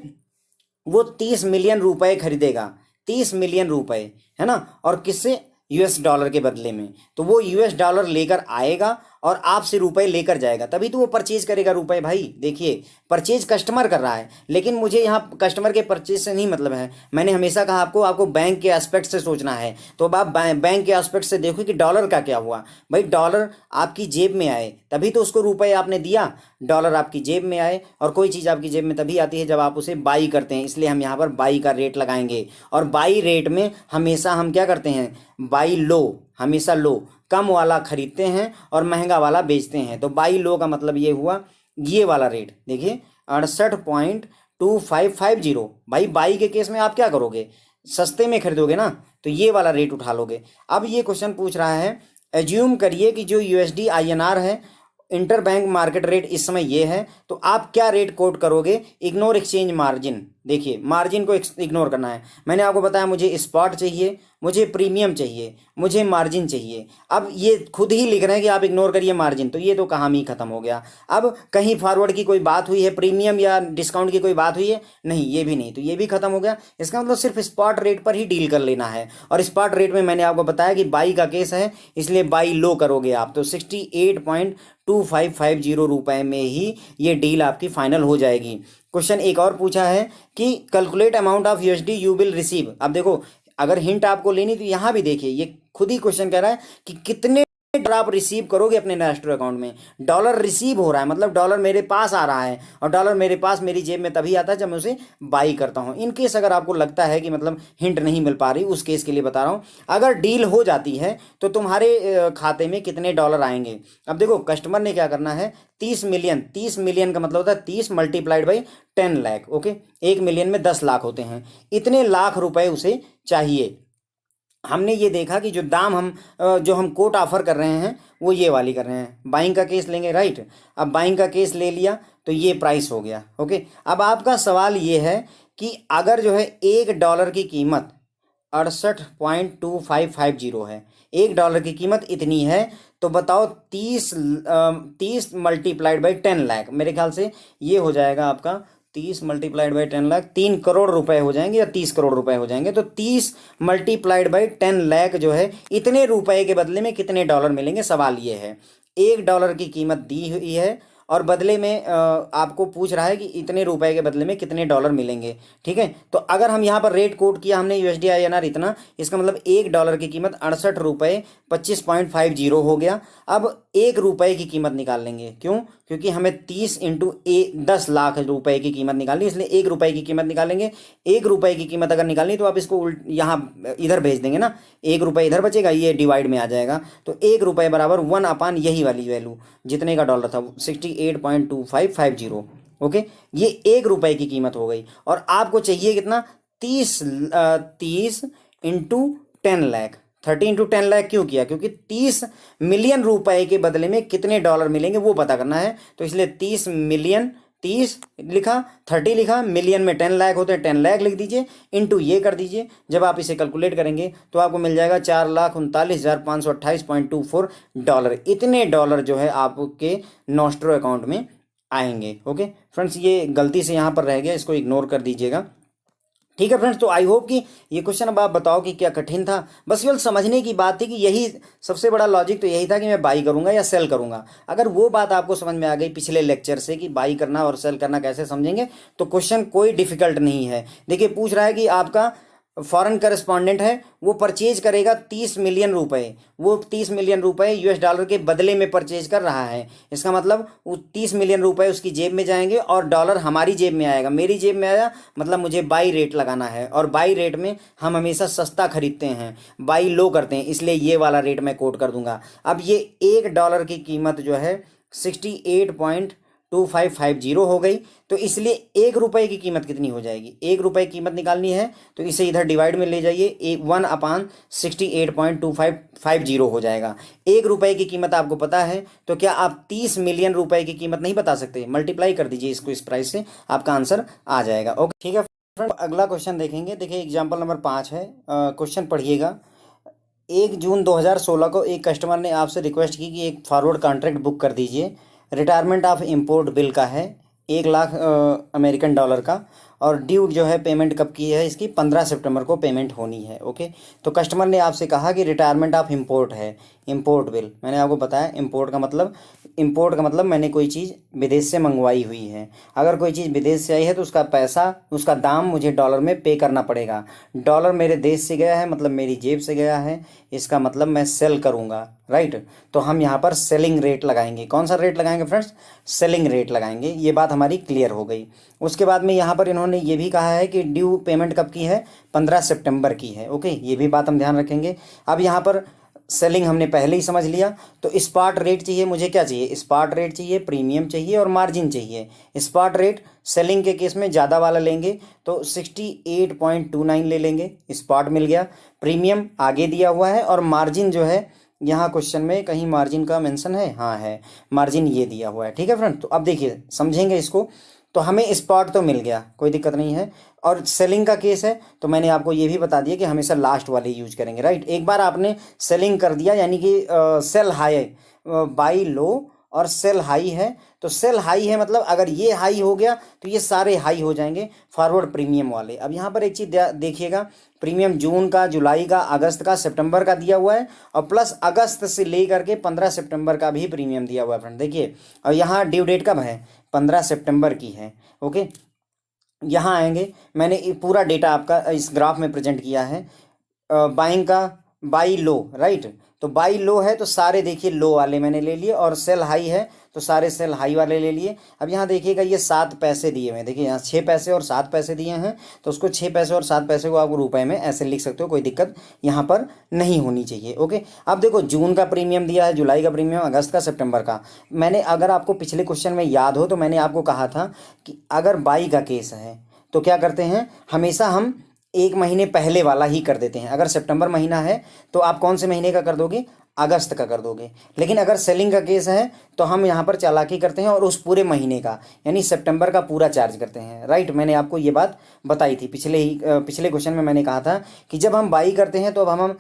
[SPEAKER 1] वो 30 मिलियन रुपए खरीदेगा, 30 मिलियन रुपए, है ना, और किससे, यूएस डॉलर के बदले में। तो वो यूएस डॉलर लेकर आएगा और आपसे रुपए लेकर जाएगा, तभी तो वो परचेज करेगा रुपए। भाई देखिए परचेज कस्टमर कर रहा है, लेकिन मुझे यहाँ कस्टमर के परचेज से नहीं मतलब है। मैंने हमेशा कहा आपको बैंक के एस्पेक्ट से सोचना है। तो अब आप बैंक के एस्पेक्ट से देखो कि डॉलर का क्या हुआ। भाई डॉलर आपकी जेब में आए तभी तो उसको रुपए आपने दिया, डॉलर आपकी जेब में आए, और कोई चीज़ आपकी जेब में तभी आती है जब आप उसे बाई करते हैं। इसलिए हम यहाँ पर बाई का रेट लगाएंगे, और बाई रेट में हमेशा हम क्या करते हैं, बाई लो, हमेशा लो, कम वाला खरीदते हैं और महंगा वाला बेचते हैं। तो बाई लो का मतलब ये हुआ, ये वाला रेट देखिए 68.2550। भाई बाई के केस में आप क्या करोगे, सस्ते में खरीदोगे ना, तो ये वाला रेट उठा लोगे। अब ये क्वेश्चन पूछ रहा है, एज्यूम करिए कि जो यूएसडी आईएनआर है, इंटर बैंक मार्केट रेट इस समय ये है, तो आप क्या रेट कोट करोगे, इग्नोर एक्सचेंज मार्जिन। देखिए मार्जिन को इग्नोर करना है। मैंने आपको बताया मुझे स्पॉट चाहिए, मुझे प्रीमियम चाहिए, मुझे मार्जिन चाहिए। अब ये खुद ही लिख रहे हैं कि आप इग्नोर करिए मार्जिन, तो ये तो कहानी ही खत्म हो गया। अब कहीं फॉरवर्ड की कोई बात हुई है, प्रीमियम या डिस्काउंट की कोई बात हुई है? नहीं, ये भी नहीं, तो ये भी खत्म हो गया। इसका मतलब सिर्फ स्पॉट रेट पर ही डील कर लेना है। और स्पॉट रेट में मैंने आपको बताया कि बाई का केस है, इसलिए बाई लो करोगे आप, तो 68.2550 रुपए में ही ये डील आपकी फाइनल हो जाएगी। क्वेश्चन एक और पूछा है कि calculate amount of USD you will receive. अब देखो, अगर हिंट आपको लेनी तो यहां भी देखिए, ये खुद ही क्वेश्चन कह रहा है कि कितने डॉलर आप रिसीव करोगे अपने नेस्ट्रो अकाउंट में। डॉलर रिसीव हो रहा है, मतलब डॉलर मेरे पास आ रहा है, और डॉलर मेरे पास मेरी जेब में तभी आता है जब मैं उसे बाई करता हूं। इन केस अगर आपको लगता है कि मतलब हिंट नहीं मिल पा रही, उस केस के लिए बता रहा हूं। अगर डील हो जाती है तो तुम्हारे खाते में कितने डॉलर आएंगे। अब देखो, कस्टमर ने क्या करना है, 30 मिलियन, 30 मिलियन का मतलब होता है 30 multiplied by 10 lakh. Okay, 1 million में 10 लाख होते हैं, इतने लाख रुपए उसे चाहिए। हमने ये देखा कि जो दाम हम जो हम कोट ऑफर कर रहे हैं वो ये वाली कर रहे हैं। बाइंग का केस लेंगे, राइट। अब बाइंग का केस ले लिया तो ये प्राइस हो गया। ओके, अब आपका सवाल ये है कि अगर जो है $1 की कीमत 68.2550 है, $1 की कीमत इतनी है, तो बताओ 30 मल्टीप्लाइड बाई 10 लाख, मेरे ख्याल से ये हो जाएगा आपका 30 मल्टीप्लाइड बाई 10 लाख, 3 करोड़ रुपए हो जाएंगे या 30 करोड़ रुपए हो जाएंगे। तो 30 मल्टीप्लाइड बाई 10 लाख जो है, इतने रुपए के बदले में कितने डॉलर मिलेंगे, सवाल ये है। $1 की कीमत दी हुई है और बदले में आपको पूछ रहा है कि इतने रुपए के बदले में कितने डॉलर मिलेंगे। ठीक है, तो अगर हम यहाँ पर रेट कोट किया हमने USD INR इतना, इसका मतलब $1 की कीमत 68 रुपये 25.50 हो गया। अब $1 की कीमत निकाल लेंगे, क्यों? क्योंकि हमें 30 इंटू 10 लाख रुपए की कीमत निकालनी, इसलिए $1 की कीमत निकालेंगे। $1 की कीमत अगर निकालनी तो आप इसको यहाँ इधर भेज देंगे ना, $1 इधर बचेगा, ये डिवाइड में आ जाएगा। तो $1 बराबर 1/, यही वाली वैल्यू जितने का डॉलर था 68.2550। ओके, ये $1 की कीमत हो गई। और आपको चाहिए कितना, 30 इंटू 10 लाख। 30 इंटू 10 लाख क्यों किया? क्योंकि 30 मिलियन रुपए के बदले में कितने डॉलर मिलेंगे वो पता करना है। तो इसलिए 30 मिलियन, 30 लिखा, 30 लिखा, मिलियन में 10 लाख होते हैं, 10 लाख लिख दीजिए, इंटू ये कर दीजिए। जब आप इसे कैलकुलेट करेंगे तो आपको मिल जाएगा 4,39,528.24 डॉलर। इतने डॉलर जो है आपके नॉस्ट्रो अकाउंट में आएंगे। ओके फ्रेंड्स, ये गलती से यहाँ पर रह गया, इसको इग्नोर कर दीजिएगा। ठीक है फ्रेंड्स, तो आई होप कि ये क्वेश्चन अब आप बताओ कि क्या कठिन था। बस केवल समझने की बात थी कि यही सबसे बड़ा लॉजिक तो यही था कि मैं बाई करूंगा या सेल करूंगा। अगर वो बात आपको समझ में आ गई पिछले लेक्चर से कि बाई करना और सेल करना कैसे समझेंगे, तो क्वेश्चन कोई डिफिकल्ट नहीं है। देखिए, पूछ रहा है कि आपका फॉरेन करस्पॉन्डेंट है, वो परचेज करेगा 30 मिलियन रुपए, वो 30 मिलियन रुपए $, के बदले में परचेज कर रहा है। इसका मतलब वो 30 मिलियन रुपए उसकी जेब में जाएंगे और डॉलर हमारी जेब में आएगा। मेरी जेब में आया मतलब मुझे बाई रेट लगाना है, और बाई रेट में हम हमेशा सस्ता खरीदते हैं, बाई लो करते हैं, इसलिए ये वाला रेट मैं कोट कर दूंगा। अब ये $1 की कीमत जो है 68.2550 हो गई, तो इसलिए $1 की कीमत कितनी हो जाएगी? $1 कीमत निकालनी है तो इसे इधर डिवाइड में ले जाइए, 1/68.2550 हो जाएगा। $1 की कीमत आपको पता है, तो क्या आप 30 मिलियन रुपए की कीमत नहीं बता सकते? मल्टीप्लाई कर दीजिए इसको इस प्राइस से, आपका आंसर आ जाएगा। ओके, ठीक है फ्रेंड, अगला क्वेश्चन देखेंगे। देखिए, एग्जाम्पल नंबर 5 है, क्वेश्चन पढ़िएगा। 1 जून 2016 को एक कस्टमर ने आपसे रिक्वेस्ट की कि एक फॉरवर्ड कॉन्ट्रैक्ट बुक कर दीजिए। रिटायरमेंट ऑफ इम्पोर्ट बिल का है, 1 लाख अमेरिकन डॉलर का, और ड्यू जो है पेमेंट कब की है इसकी? 15 सितंबर को पेमेंट होनी है। ओके, तो कस्टमर ने आपसे कहा कि रिटायरमेंट ऑफ इम्पोर्ट है, इम्पोर्ट बिल। मैंने आपको बताया इम्पोर्ट का मतलब मैंने कोई चीज़ विदेश से मंगवाई हुई है। अगर कोई चीज़ विदेश से आई है तो उसका पैसा, उसका दाम मुझे डॉलर में पे करना पड़ेगा। डॉलर मेरे देश से गया है मतलब मेरी जेब से गया है, इसका मतलब मैं सेल करूँगा, राइट। तो हम यहाँ पर सेलिंग रेट लगाएंगे। कौन सा रेट लगाएंगे फ्रेंड्स? सेलिंग रेट लगाएंगे। ये बात हमारी क्लियर हो गई। उसके बाद में यहाँ पर इन्होंने ये भी कहा है कि ड्यू पेमेंट कब की है? 15 सितंबर की है। ओके, ये भी बात हम ध्यान रखेंगे। अब यहाँ पर सेलिंग हमने पहले ही समझ लिया, तो स्पॉट रेट चाहिए। मुझे क्या चाहिए? स्पॉट रेट चाहिए, प्रीमियम चाहिए और मार्जिन चाहिए। स्पॉट रेट सेलिंग के केस में ज़्यादा वाला लेंगे तो 68.29 ले लेंगे, स्पॉट मिल गया। प्रीमियम आगे दिया हुआ है, और मार्जिन जो है यहाँ क्वेश्चन में कहीं मार्जिन का मेंशन है? हाँ है, मार्जिन ये दिया हुआ है। ठीक है फ्रेंड, तो अब देखिए समझेंगे इसको। तो हमें स्पॉट तो मिल गया, कोई दिक्कत नहीं है। और सेलिंग का केस है तो मैंने आपको ये भी बता दिया कि हमेशा लास्ट वाले यूज करेंगे, राइट। एक बार आपने सेलिंग कर दिया यानी कि सेल हाई, बाई लो और सेल हाई है, तो सेल हाई है मतलब अगर ये हाई हो गया तो ये सारे हाई हो जाएंगे फॉरवर्ड प्रीमियम वाले। अब यहाँ पर एक चीज़ देखिएगा, प्रीमियम जून का, जुलाई का, अगस्त का, सितंबर का दिया हुआ है और प्लस अगस्त से लेकर के 15 सितंबर का भी प्रीमियम दिया हुआ है फ्रेंड, देखिए। और यहाँ ड्यू डेट कब है, 15 सितंबर की है, ओके। यहाँ आएंगे, मैंने पूरा डेटा आपका इस ग्राफ में प्रेजेंट किया है। बाइंग का बाई लो, राइट, तो बाई लो है तो सारे देखिए लो वाले मैंने ले लिए, और सेल हाई है तो सारे सेल हाई वाले ले लिए। अब यहाँ देखिएगा ये 7 पैसे दिए हुए हैं, देखिए यहाँ 6 पैसे और 7 पैसे दिए हैं, तो उसको 6 पैसे और 7 पैसे को आप रुपए में ऐसे लिख सकते हो, कोई दिक्कत यहाँ पर नहीं होनी चाहिए, ओके। अब देखो जून का प्रीमियम दिया है, जुलाई का प्रीमियम, अगस्त का, सितंबर का। मैंने, अगर आपको पिछले क्वेश्चन में याद हो तो मैंने आपको कहा था कि अगर बाई का केस है तो क्या करते हैं, हमेशा हम एक महीने पहले वाला ही कर देते हैं। अगर सितंबर महीना है तो आप कौन से महीने का कर दोगे, अगस्त का कर दोगे। लेकिन अगर सेलिंग का केस है तो हम यहाँ पर चालाकी करते हैं और उस पूरे महीने का यानी सितंबर का पूरा चार्ज करते हैं, राइट। मैंने आपको ये बात बताई थी पिछले क्वेश्चन में, मैंने कहा था कि जब हम बाई करते हैं तो अब हम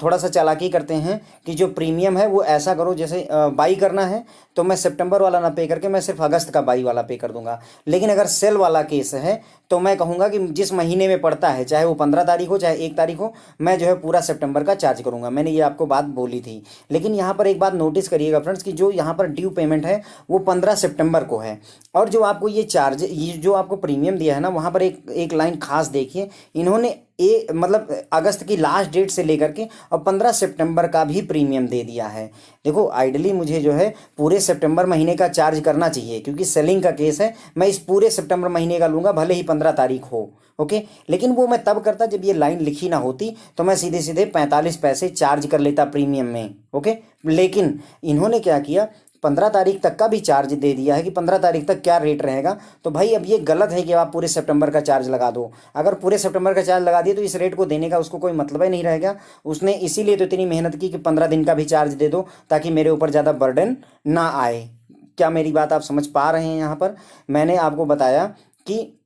[SPEAKER 1] थोड़ा सा चालाकी करते हैं कि जो प्रीमियम है वो ऐसा करो, जैसे बाई करना है तो मैं सितंबर वाला ना पे करके मैं सिर्फ अगस्त का बाई वाला पे कर दूंगा। लेकिन अगर सेल वाला केस है तो मैं कहूँगा कि जिस महीने में पड़ता है, चाहे वो 15 तारीख हो चाहे 1 तारीख हो, मैं जो है पूरा सितंबर का चार्ज करूँगा। मैंने ये आपको बात बोली थी। लेकिन यहाँ पर एक बात नोटिस करिएगा फ्रेंड्स कि जो यहाँ पर ड्यू पेमेंट है वो 15 सितंबर को है, और जो आपको ये चार्ज, ये जो आपको प्रीमियम दिया है ना, वहाँ पर एक लाइन खास देखिए, इन्होंने मतलब अगस्त की लास्ट डेट से लेकर के और 15 सितंबर का भी प्रीमियम दे दिया है। देखो आइडली मुझे जो है पूरे सितंबर महीने का चार्ज करना चाहिए, क्योंकि सेलिंग का केस है, मैं इस पूरे सितंबर महीने का लूँगा भले ही 15 तारीख हो, ओके। लेकिन वो मैं तब करता जब ये लाइन लिखी ना होती, तो मैं सीधे सीधे 45 पैसे चार्ज कर लेता प्रीमियम में, ओके। लेकिन इन्होंने क्या किया, 15 तारीख तक का भी चार्ज दे दिया है कि 15 तारीख तक क्या रेट रहेगा। तो भाई अब ये गलत है कि आप पूरे सितंबर का चार्ज लगा दो। अगर पूरे सितंबर का चार्ज लगा दिए तो इस रेट को देने का उसको कोई मतलब ही नहीं रहेगा। उसने इसीलिए तो इतनी मेहनत की कि 15 दिन का भी चार्ज दे दो ताकि मेरे ऊपर ज़्यादा बर्डन ना आए। क्या मेरी बात आप समझ पा रहे हैं? यहाँ पर मैंने आपको बताया कि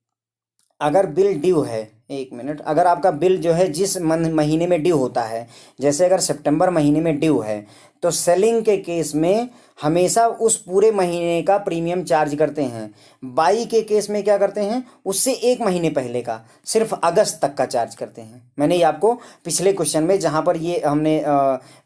[SPEAKER 1] अगर बिल ड्यू है, एक मिनट, अगर आपका बिल जो है जिस महीने में ड्यू होता है, जैसे अगर सितंबर महीने में ड्यू है तो सेलिंग के केस में हमेशा उस पूरे महीने का प्रीमियम चार्ज करते हैं। बाई के केस में क्या करते हैं, उससे एक महीने पहले का, सिर्फ अगस्त तक का चार्ज करते हैं। मैंने ये आपको पिछले क्वेश्चन में, जहाँ पर ये हमने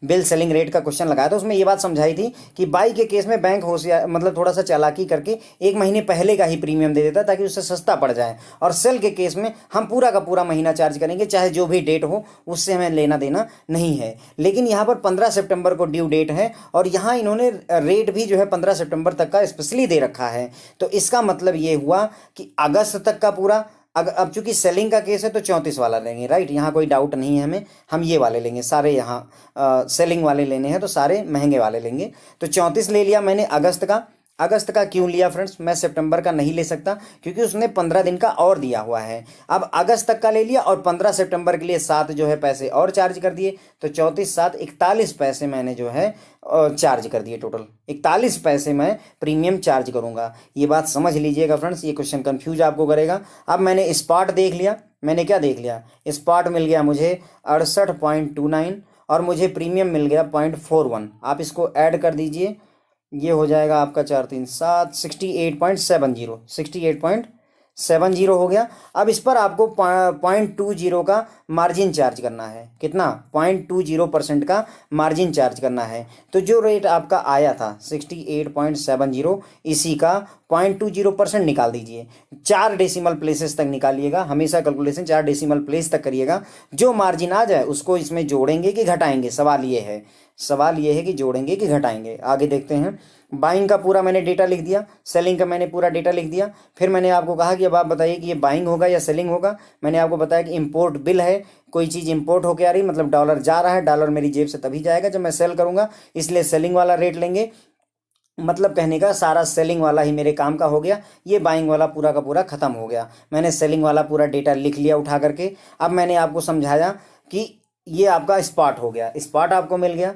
[SPEAKER 1] बिल सेलिंग रेट का क्वेश्चन लगाया था, उसमें ये बात समझाई थी कि बाई के केस में बैंक होशियार, मतलब थोड़ा सा चालाकी करके एक महीने पहले का ही प्रीमियम दे देता ताकि उससे सस्ता पड़ जाए। और सेल के केस में हम पूरा का पूरा महीना चार्ज करेंगे, चाहे जो भी डेट हो, उससे हमें लेना देना नहीं है। लेकिन यहाँ पर 15 सितंबर को ड्यू डेट है और यहाँ इन्होंने रेट भी जो है 15 सितंबर तक का स्पेशली दे रखा है। तो इसका मतलब ये हुआ कि अगस्त तक का पूरा, अब चूंकि सेलिंग का केस है तो 34 वाला लेंगे, राइट। यहाँ कोई डाउट नहीं है हमें, हम ये वाले लेंगे सारे। यहाँ सेलिंग वाले लेने हैं तो सारे महंगे वाले लेंगे। तो 34 ले लिया मैंने अगस्त का। अगस्त का क्यों लिया फ्रेंड्स, मैं सितंबर का नहीं ले सकता क्योंकि उसने 15 दिन का और दिया हुआ है। अब अगस्त तक का ले लिया और 15 सितंबर के लिए 7 जो है पैसे और चार्ज कर दिए, तो 34 7 41 पैसे मैंने जो है चार्ज कर दिए। टोटल 41 पैसे मैं प्रीमियम चार्ज करूंगा। ये बात समझ लीजिएगा फ्रेंड्स, ये क्वेश्चन कंफ्यूज आपको करेगा। अब मैंने स्पॉट देख लिया, मैंने क्या देख लिया, स्पॉट मिल गया मुझे 68.29 और मुझे प्रीमियम मिल गया 0.41। आप इसको ऐड कर दीजिए, ये हो जाएगा आपका 4 3 7 68.70, 68.70 हो गया। अब इस पर आपको 0.20 का मार्जिन चार्ज करना है। कितना? 0.20% का मार्जिन चार्ज करना है। तो जो रेट आपका आया था 68.70, इसी का 0.20% निकाल दीजिए। 4 डेसिमल प्लेसेस तक निकालिएगा, हमेशा कैलकुलेशन 4 डेसिमल प्लेस तक करिएगा। जो मार्जिन आ जाए उसको इसमें जोड़ेंगे कि घटाएंगे, सवाल ये है कि जोड़ेंगे कि घटाएंगे। आगे देखते हैं। बाइंग का पूरा मैंने डेटा लिख दिया, सेलिंग का मैंने पूरा डेटा लिख दिया। फिर मैंने आपको कहा कि अब आप बताइए कि ये बाइंग होगा या सेलिंग होगा। मैंने आपको बताया कि इंपोर्ट बिल है, कोई चीज़ इंपोर्ट होके आ रही, मतलब डॉलर जा रहा है, डॉलर मेरी जेब से तभी जाएगा जब मैं सेल करूंगा, इसलिए सेलिंग वाला रेट लेंगे। मतलब कहने का सारा सेलिंग वाला ही मेरे काम का हो गया, ये बाइंग वाला पूरा का पूरा खत्म हो गया। मैंने सेलिंग वाला पूरा डेटा लिख लिया उठा करके। अब मैंने आपको समझाया कि ये आपका स्पॉट हो गया, स्पॉट आपको मिल गया।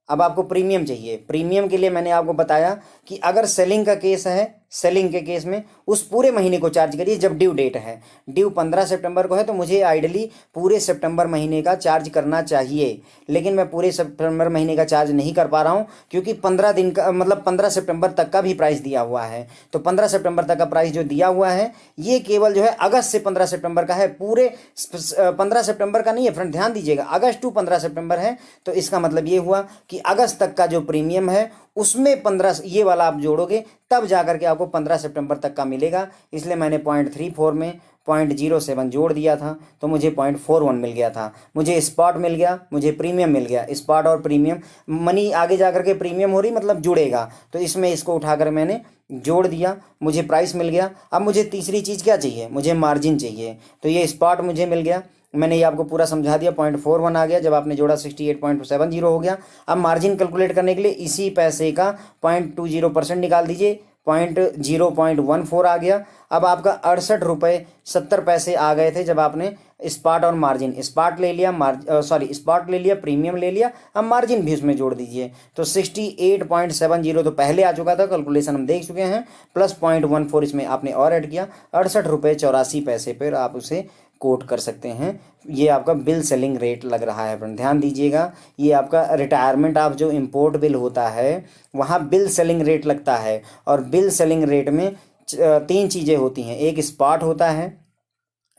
[SPEAKER 1] अब आपको प्रीमियम चाहिए। प्रीमियम के लिए मैंने आपको बताया कि अगर सेलिंग का केस है, सेलिंग के केस में उस पूरे महीने को चार्ज करिए जब ड्यू डेट है। ड्यू 15 सितंबर को है तो मुझे आइडली पूरे सितंबर महीने का चार्ज करना चाहिए, लेकिन मैं पूरे सितंबर महीने का चार्ज नहीं कर पा रहा हूँ क्योंकि 15 दिन का मतलब 15 सितंबर तक का भी प्राइस दिया हुआ है। तो 15 सितंबर तक का प्राइस जो दिया हुआ है ये केवल जो है अगस्त से 15 सितंबर का है, पूरे 15 सितंबर का नहीं है फ्रेंड, ध्यान दीजिएगा, अगस्त टू 15 सितंबर है। तो इसका मतलब ये हुआ कि अगस्त तक का जो प्रीमियम है उसमें 15 ये वाला आप जोड़ोगे तब जाकर के आपको 15 सितंबर तक का मिलेगा। इसलिए मैंने 0.34 में 0.07 जोड़ दिया था तो मुझे 0.41 मिल गया था। मुझे स्पॉट मिल गया, मुझे प्रीमियम मिल गया। स्पॉट और प्रीमियम मनी आगे जाकर के प्रीमियम हो रही मतलब जुड़ेगा, तो इसमें इसको उठाकर मैंने जोड़ दिया, मुझे प्राइस मिल गया। अब मुझे तीसरी चीज़ क्या चाहिए, मुझे मार्जिन चाहिए। तो ये स्पॉट मुझे मिल गया, मैंने ये आपको पूरा समझा दिया। 0.41 आ गया, जब आपने जोड़ा 68.70 हो गया। अब मार्जिन कैलकुलेट करने के लिए इसी पैसे का 0.20% निकाल दीजिए, 0.14 आ गया। अब आपका 68 रुपये 70 पैसे आ गए थे जब आपने स्पॉट और मार्जिन, स्पॉट ले लिया स्पॉट ले लिया, प्रीमियम ले लिया, अब मार्जिन भी उसमें जोड़ दीजिए। तो 68.70 तो पहले आ चुका था, कैलकुलेशन हम देख चुके हैं, प्लस 0.14 इसमें आपने और ऐड किया, 68 रुपये 84 पैसे पर आप उसे कोट कर सकते हैं। ये आपका बिल सेलिंग रेट लग रहा है फ्रेंड, ध्यान दीजिएगा। ये आपका रिटायरमेंट आप जो इम्पोर्ट बिल होता है वहाँ बिल सेलिंग रेट लगता है, और बिल सेलिंग रेट में 3 चीज़ें होती हैं, एक स्पॉट होता है,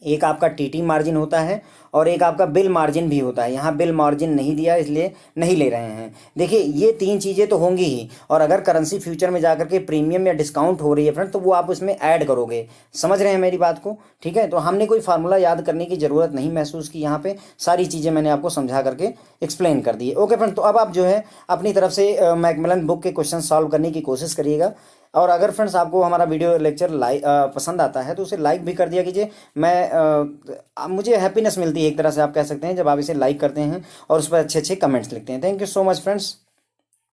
[SPEAKER 1] एक आपका टीटी मार्जिन होता है, और एक आपका बिल मार्जिन भी होता है। यहाँ बिल मार्जिन नहीं दिया इसलिए नहीं ले रहे हैं। देखिए ये 3 चीज़ें तो होंगी ही, और अगर करेंसी फ्यूचर में जाकर के प्रीमियम या डिस्काउंट हो रही है फ्रेंड तो वो आप उसमें ऐड करोगे। समझ रहे हैं मेरी बात को, ठीक है। तो हमने कोई फार्मूला याद करने की ज़रूरत नहीं महसूस की, यहाँ पे सारी चीज़ें मैंने आपको समझा करके एक्सप्लेन कर दी। ओके फ्रेंड, तो अब आप जो है अपनी तरफ से मैकमिलन बुक के क्वेश्चन सॉल्व करने की कोशिश करिएगा। और अगर फ्रेंड्स आपको हमारा वीडियो लेक्चर पसंद आता है तो उसे लाइक भी कर दिया कीजिए। मुझे हैप्पीनेस मिलती है एक तरह से आप कह सकते हैं जब आप इसे लाइक करते हैं और उस पर अच्छे अच्छे कमेंट्स लिखते हैं। Thank you so much friends.